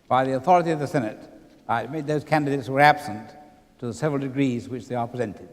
By the authority of the Senate, I admit those candidates who are absent to the several degrees which they are presented.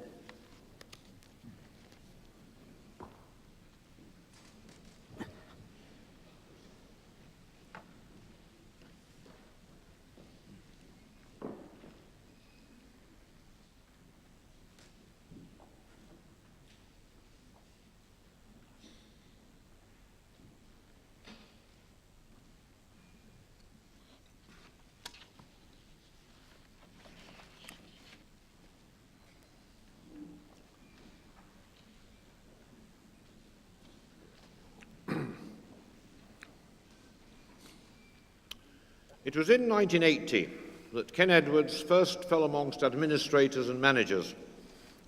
It was in 1980 that Ken Edwards first fell amongst administrators and managers,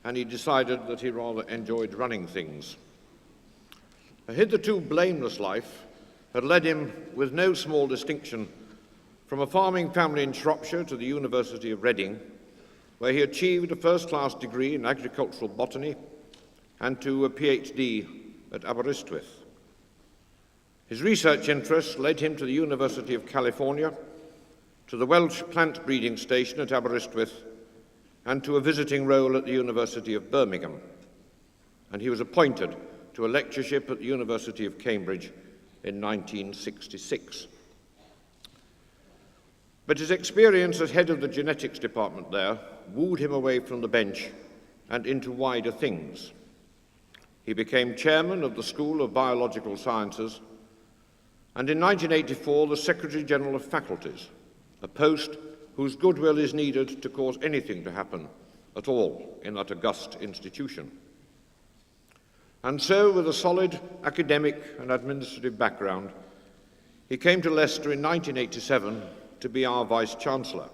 and he decided that he rather enjoyed running things. A hitherto blameless life had led him, with no small distinction, from a farming family in Shropshire to the University of Reading, where he achieved a first-class degree in agricultural botany and to a PhD at Aberystwyth. His research interests led him to the University of California, to the Welsh plant breeding station at Aberystwyth, and to a visiting role at the University of Birmingham. And he was appointed to a lectureship at the University of Cambridge in 1966. But his experience as head of the genetics department there wooed him away from the bench and into wider things. He became chairman of the School of Biological Sciences, and in 1984 the Secretary General of Faculties, a post whose goodwill is needed to cause anything to happen at all in that august institution. And so, with a solid academic and administrative background, he came to Leicester in 1987 to be our Vice-Chancellor.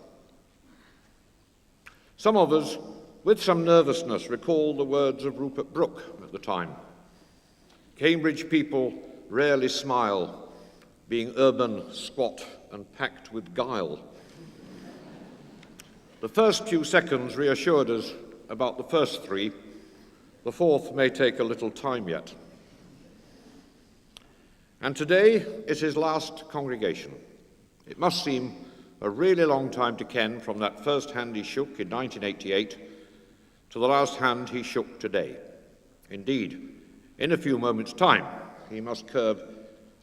Some of us, with some nervousness, recall the words of Rupert Brooke at the time. Cambridge people rarely smile, being urban, squat, and packed with guile. The first few seconds reassured us about the first three, The fourth may take a little time yet. And today is his last congregation. It must seem a really long time to Ken from that first hand he shook in 1988 to the last hand he shook today. Indeed, in a few moments' time, he must curb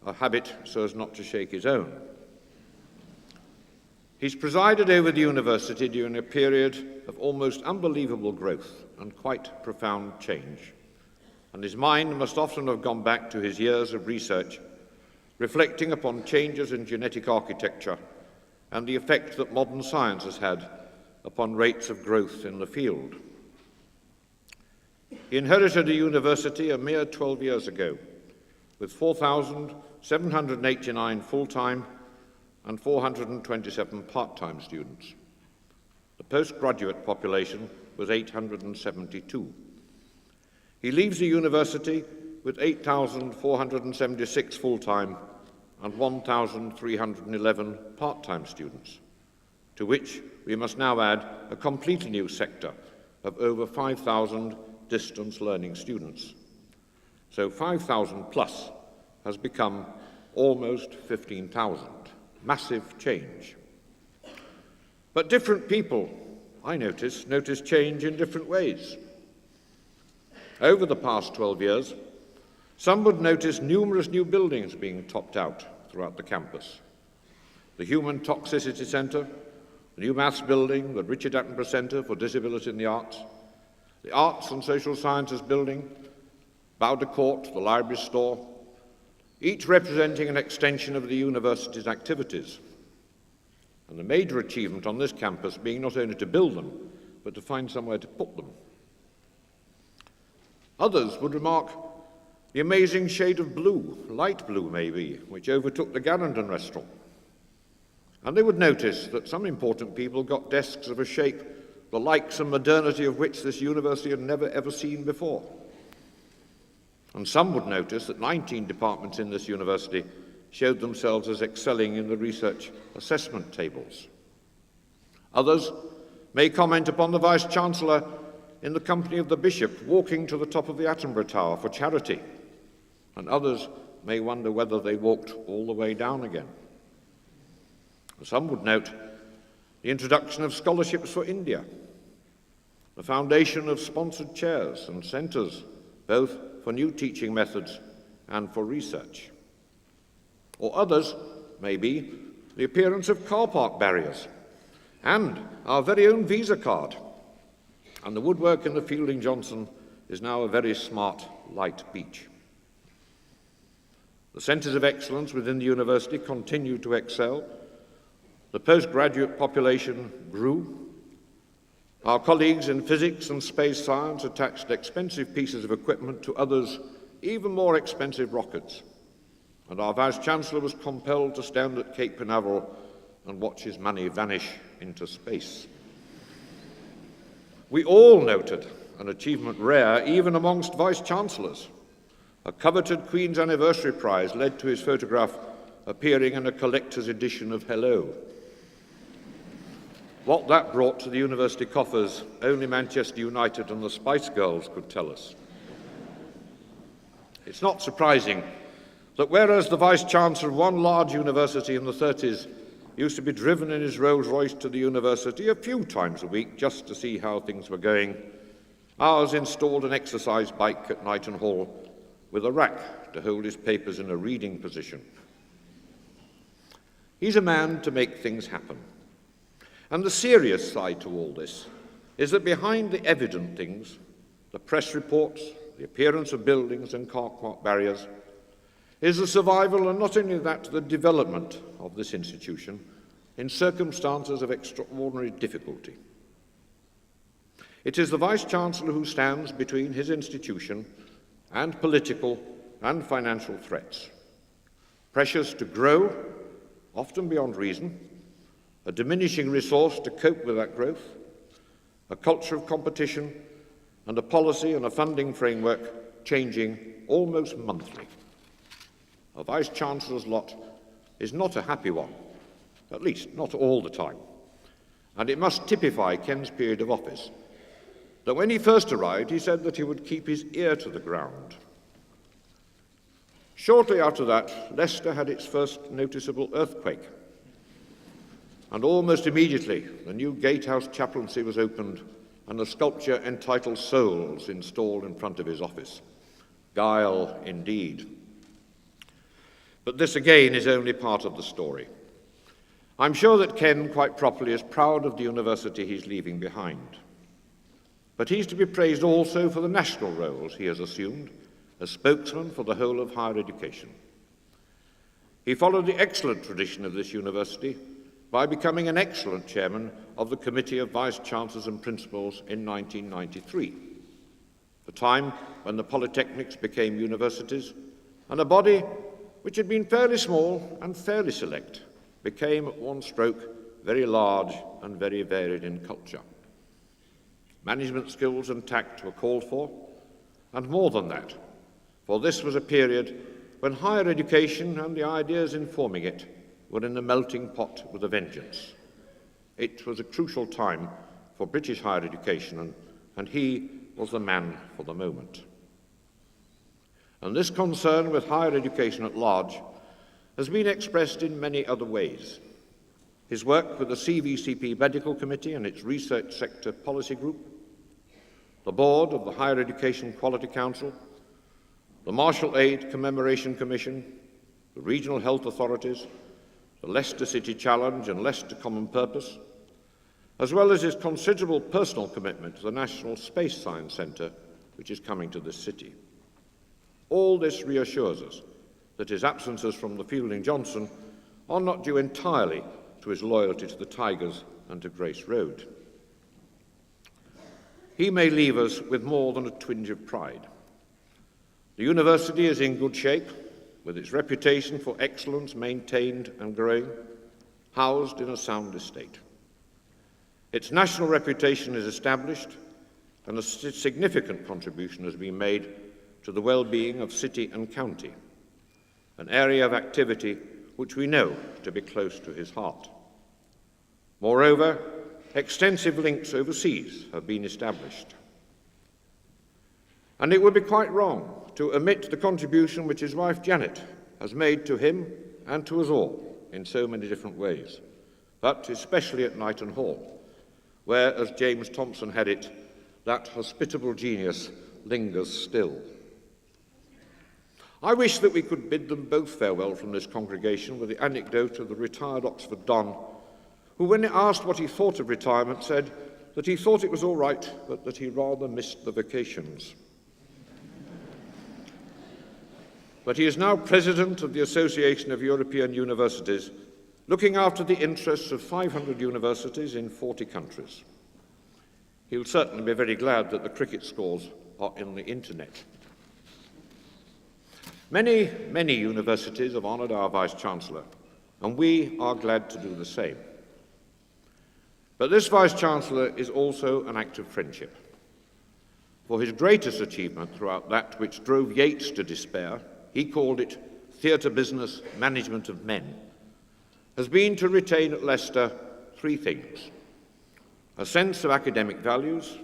a habit so as not to shake his own. He's presided over the university during a period of almost unbelievable growth and quite profound change, and his mind must often have gone back to his years of research, reflecting upon changes in genetic architecture and the effect that modern science has had upon rates of growth in the field. He inherited a university a mere 12 years ago, with 4,789 full-time and 427 part-time students. The postgraduate population was 872. He leaves the university with 8,476 full-time and 1,311 part-time students, to which we must now add a completely new sector of over 5,000 distance learning students. So 5,000 plus has become almost 15,000. Massive change. But different people, I notice change in different ways. Over the past 12 years, some would notice numerous new buildings being topped out throughout the campus. The Human Toxicity Centre, the new Maths Building, the Richard Attenborough Centre for Disability in the Arts, the Arts and Social Sciences Building, Bowder Court, the Library Store, each representing an extension of the university's activities, and the major achievement on this campus being not only to build them, but to find somewhere to put them. Others would remark the amazing shade of blue, light blue maybe, which overtook the Garendon restaurant. And they would notice that some important people got desks of a shape the likes and modernity of which this university had never ever seen before. And some would notice that 19 departments in this university showed themselves as excelling in the research assessment tables. Others may comment upon the Vice-Chancellor in the company of the Bishop walking to the top of the Attenborough Tower for charity, and others may wonder whether they walked all the way down again. Some would note the introduction of scholarships for India, the foundation of sponsored chairs and centres, both for new teaching methods and for research. Or others, maybe, the appearance of car park barriers and our very own Visa card. And the woodwork in the Fielding Johnson is now a very smart, light beach. The centres of excellence within the university continue to excel. The postgraduate population grew. Our colleagues in physics and space science attached expensive pieces of equipment to others' even more expensive rockets. And our Vice-Chancellor was compelled to stand at Cape Canaveral and watch his money vanish into space. We all noted an achievement rare even amongst Vice-Chancellors. A coveted Queen's Anniversary Prize led to his photograph appearing in a collector's edition of Hello. What that brought to the university coffers, only Manchester United and the Spice Girls could tell us. It's not surprising that whereas the Vice-Chancellor of one large university in the 30s used to be driven in his Rolls-Royce to the university a few times a week just to see how things were going, ours installed an exercise bike at Knighton Hall with a rack to hold his papers in a reading position. He's a man to make things happen. And the serious side to all this is that behind the evident things, the press reports, the appearance of buildings and car park barriers, is the survival, and not only that, the development of this institution in circumstances of extraordinary difficulty. It is the Vice-Chancellor who stands between his institution and political and financial threats. Pressures to grow, often beyond reason, a diminishing resource to cope with that growth, a culture of competition, and a policy and a funding framework changing almost monthly. A Vice-Chancellor's lot is not a happy one, at least not all the time, and it must typify Ken's period of office. that when he first arrived, he said that he would keep his ear to the ground. Shortly after that, Leicester had its first noticeable earthquake, and almost immediately the new gatehouse chaplaincy was opened and a sculpture entitled Souls installed in front of his office. Guile indeed. But this again is only part of the story. I'm sure that Ken, quite properly, is proud of the university he's leaving behind. But he's to be praised also for the national roles he has assumed as spokesman for the whole of higher education. He followed the excellent tradition of this university by becoming an excellent chairman of the Committee of Vice-Chancellors and Principals in 1993, the time when the polytechnics became universities, and a body which had been fairly small and fairly select became at one stroke very large and very varied in culture. Management skills and tact were called for, and more than that, for this was a period when higher education and the ideas informing it were in the melting pot with a vengeance. It was a crucial time for British higher education, and he was the man for the moment. And this concern with higher education at large has been expressed in many other ways. His work with the CVCP Medical Committee and its Research Sector Policy Group, the board of the Higher Education Quality Council, the Marshall Aid Commemoration Commission, the regional health authorities, the Leicester City Challenge and Leicester Common Purpose, as well as his considerable personal commitment to the National Space Science Centre, which is coming to this city. All this reassures us that his absences from the Fielding Johnson are not due entirely to his loyalty to the Tigers and to Grace Road. He may leave us with more than a twinge of pride. The university is in good shape, with its reputation for excellence maintained and growing, housed in a sound estate. Its national reputation is established, and a significant contribution has been made to the well-being of city and county, an area of activity which we know to be close to his heart. Moreover, extensive links overseas have been established. And it would be quite wrong to omit the contribution which his wife Janet has made to him and to us all in so many different ways, but especially at Knighton Hall, where, as James Thompson had it, that hospitable genius lingers still. I wish that we could bid them both farewell from this congregation with the anecdote of the retired Oxford Don, who, when asked what he thought of retirement, said that he thought it was all right, but that he rather missed the vacations. But he is now president of the Association of European Universities, looking after the interests of 500 universities in 40 countries. He'll certainly be very glad that the cricket scores are on the internet. Many, many universities have honoured our Vice-Chancellor, and we are glad to do the same. But this Vice-Chancellor is also an act of friendship. For his greatest achievement throughout that which drove Yeats to despair, he called it theatre business management of men, has been to retain at Leicester three things: a sense of academic values,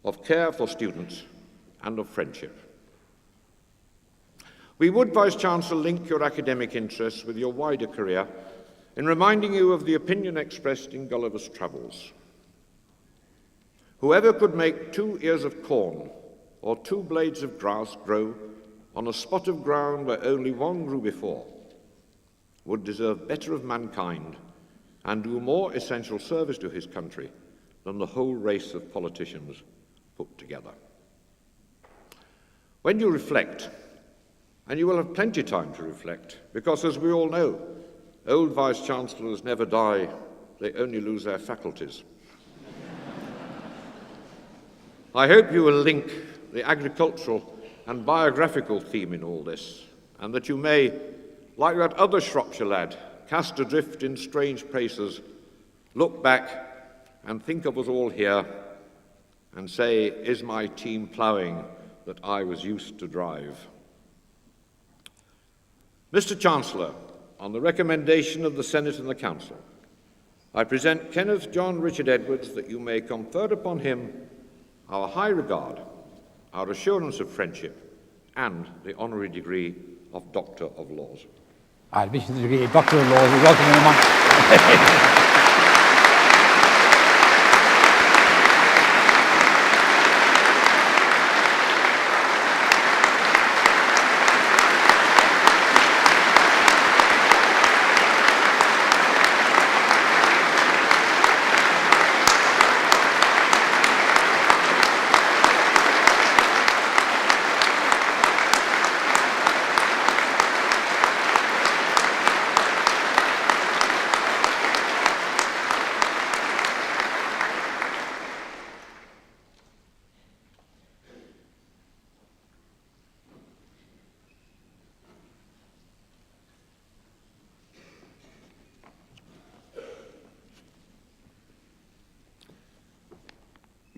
of care for students, and of friendship. We would, Vice-Chancellor, link your academic interests with your wider career in reminding you of the opinion expressed in Gulliver's Travels. Whoever could make 2 ears of corn or 2 blades of grass grow on a spot of ground where only one grew before would deserve better of mankind and do more essential service to his country than the whole race of politicians put together. When you reflect, and you will have plenty of time to reflect, because as we all know, old Vice-Chancellors never die, they only lose their faculties. I hope you will link the agricultural and biographical theme in all this, and that you may, like that other Shropshire lad, cast adrift in strange places, look back and think of us all here and say, is my team ploughing that I was used to drive? Mr. Chancellor, on the recommendation of the Senate and the Council, I present Kenneth John Richard Edwards that you may confer upon him our high regard, our assurance of friendship, and the honorary degree of Doctor of Laws. I wish the degree of Doctor of Laws. We welcome him among.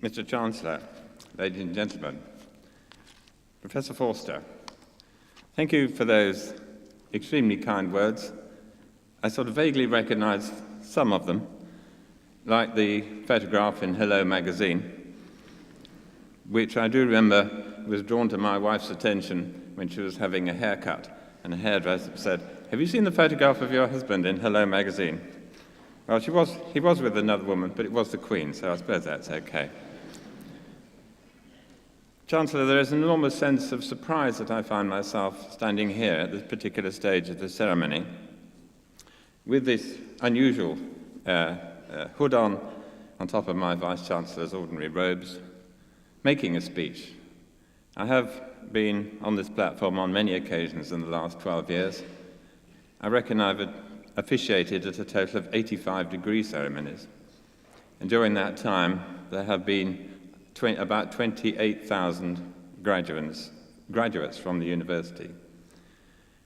Mr. Chancellor, ladies and gentlemen, Professor Forster, thank you for those extremely kind words. I sort of vaguely recognized some of them, like the photograph in Hello magazine, which I do remember was drawn to my wife's attention when she was having a haircut, and a hairdresser said, "Have you seen the photograph of your husband in Hello magazine?" Well, he was with another woman, but it was the Queen, so I suppose that's okay. Chancellor, there is an enormous sense of surprise that I find myself standing here at this particular stage of the ceremony with this unusual hood on top of my Vice-Chancellor's ordinary robes, making a speech. I have been on this platform on many occasions in the last 12 years. I reckon I've officiated at a total of 85 degree ceremonies. And during that time, there have been about 28,000 graduates from the university.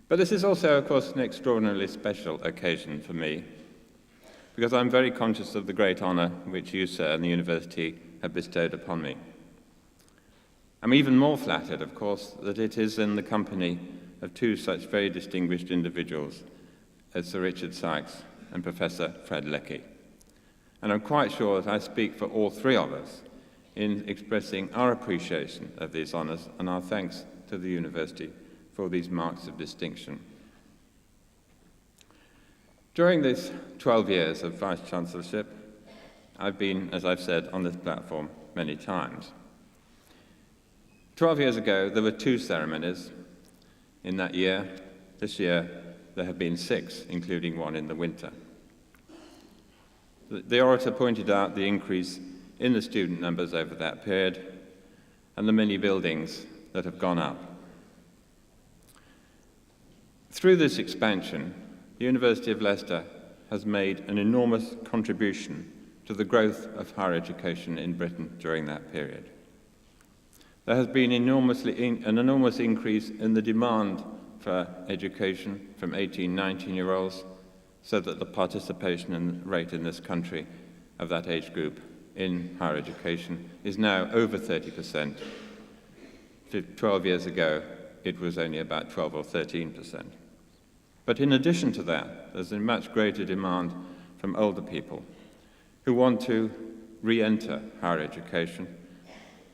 But this is also, of course, an extraordinarily special occasion for me, because I'm very conscious of the great honor which you, sir, and the university have bestowed upon me. I'm even more flattered, of course, that it is in the company of two such very distinguished individuals as Sir Richard Sykes and Professor Fred Leckie. And I'm quite sure that I speak for all three of us in expressing our appreciation of these honors and our thanks to the university for these marks of distinction. During these 12 years of Vice-Chancellorship, I've been, as I've said, on this platform many times. 12 years ago, there were 2 ceremonies in that year. This year, there have been 6, including one in the winter. The orator pointed out the increase in the student numbers over that period and the many buildings that have gone up. Through this expansion, the University of Leicester has made an enormous contribution to the growth of higher education in Britain during that period. There has been an enormous increase in the demand for education from 18, 19-year-olds, so that the participation rate in this country of that age group in higher education is now over 30%. 12 years ago, it was only about 12 or 13%. But in addition to that, there's a much greater demand from older people who want to re-enter higher education,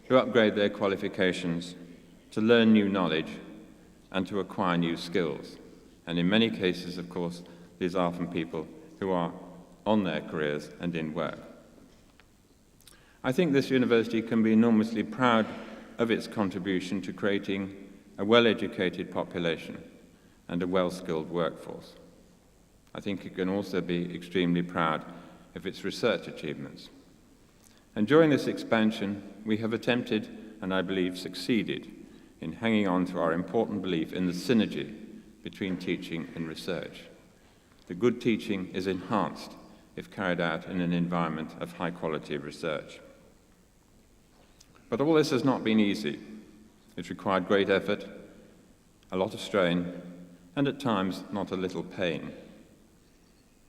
who upgrade their qualifications, to learn new knowledge, and to acquire new skills. And in many cases, of course, these are from people who are on their careers and in work. I think this university can be enormously proud of its contribution to creating a well-educated population and a well-skilled workforce. I think it can also be extremely proud of its research achievements. And during this expansion, we have attempted, and I believe succeeded, in hanging on to our important belief in the synergy between teaching and research. The good teaching is enhanced if carried out in an environment of high-quality research. But all this has not been easy. It's required great effort, a lot of strain, and at times not a little pain.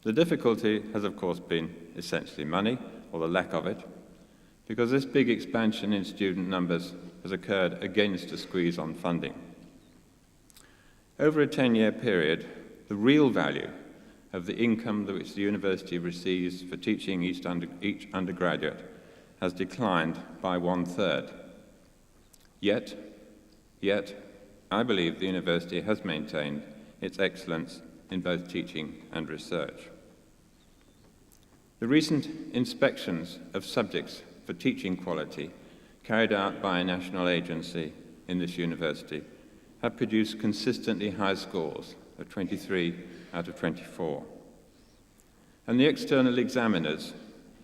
The difficulty has, of course, been essentially money, or the lack of it, because this big expansion in student numbers has occurred against a squeeze on funding. Over a 10-year period, the real value of the income which the university receives for teaching each undergraduate has declined by 1/3. Yet, I believe the university has maintained its excellence in both teaching and research. The recent inspections of subjects for teaching quality carried out by a national agency in this university have produced consistently high scores of 23 out of 24. And the external examiners,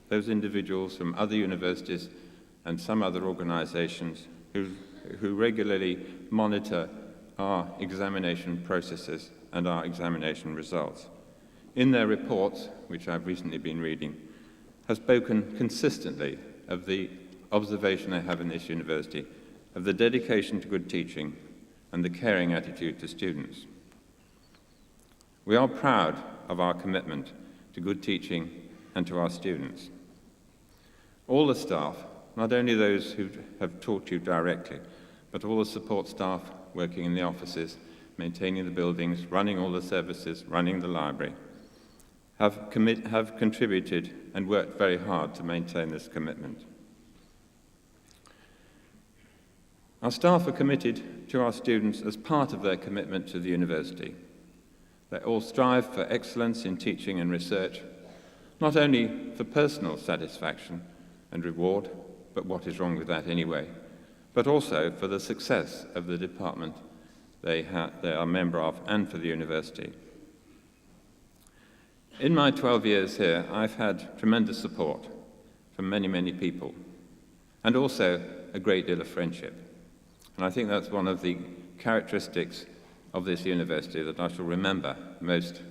those individuals from other universities and some other organizations who regularly monitor our examination processes and our examination results, in their reports, which I've recently been reading, have spoken consistently of the observation I have in this university, of the dedication to good teaching and the caring attitude to students. We are proud of our commitment to good teaching and to our students. All the staff, not only those who have taught you directly, but all the support staff working in the offices, maintaining the buildings, running all the services, running the library, have contributed and worked very hard to maintain this commitment. Our staff are committed to our students as part of their commitment to the university. They all strive for excellence in teaching and research, not only for personal satisfaction and reward, but what is wrong with that anyway, but also for the success of the department they are a member of and for the university. In my 12 years here, I've had tremendous support from many, many people, and also a great deal of friendship. And I think that's one of the characteristics of this university that I shall remember most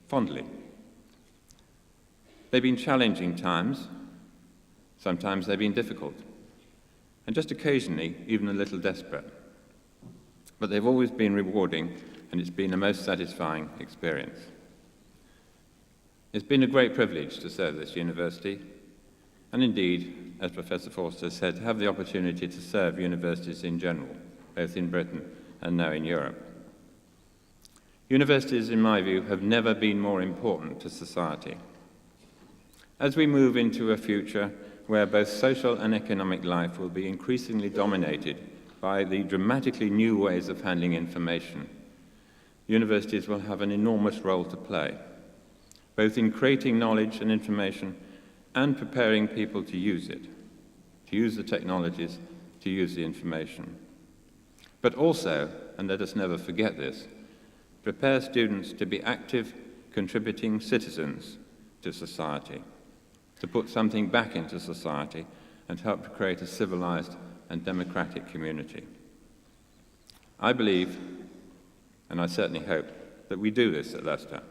fondly. They've been challenging times, sometimes they've been difficult, and just occasionally even a little desperate. But they've always been rewarding, and it's been a most satisfying experience. It's been a great privilege to serve this university, and indeed, as Professor Forster said, to have the opportunity to serve universities in general, both in Britain and now in Europe. Universities, in my view, have never been more important to society. As we move into a future where both social and economic life will be increasingly dominated by the dramatically new ways of handling information, universities will have an enormous role to play, both in creating knowledge and information and preparing people to use it, to use the technologies, to use the information. But also, and let us never forget this, prepare students to be active, contributing citizens to society, to put something back into society and help to create a civilized and democratic community. I believe, and I certainly hope, that we do this at Leicester.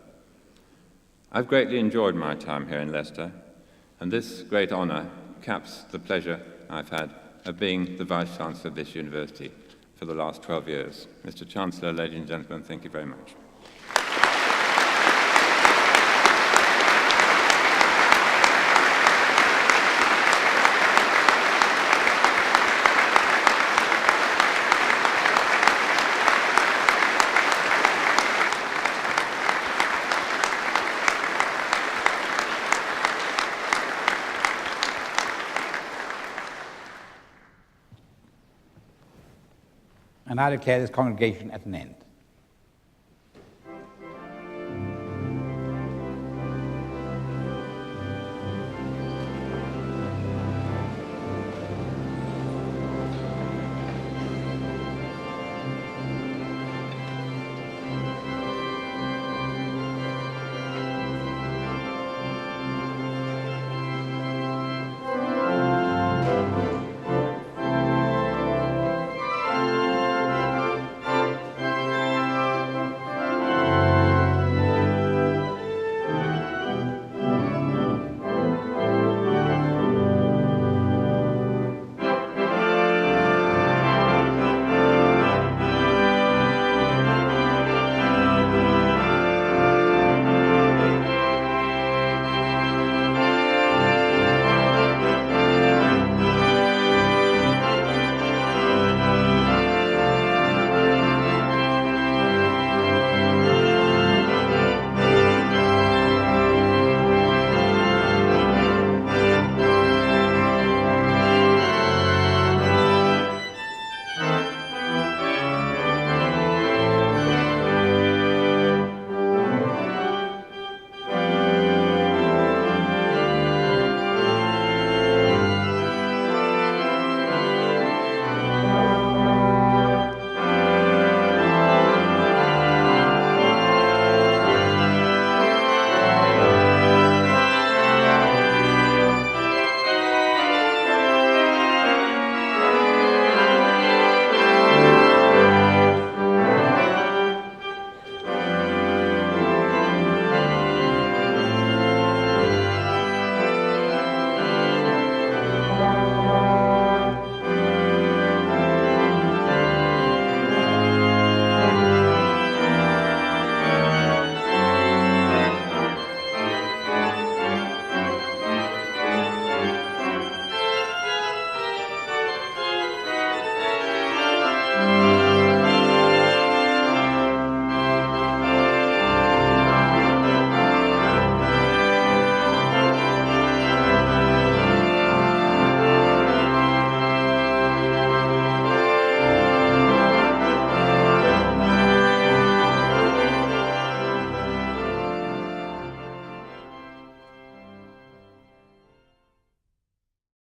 I've greatly enjoyed my time here in Leicester, and this great honour caps the pleasure I've had of being the Vice-Chancellor of this university for the last 12 years. Mr. Chancellor, ladies and gentlemen, thank you very much. And I declare this congregation at an end.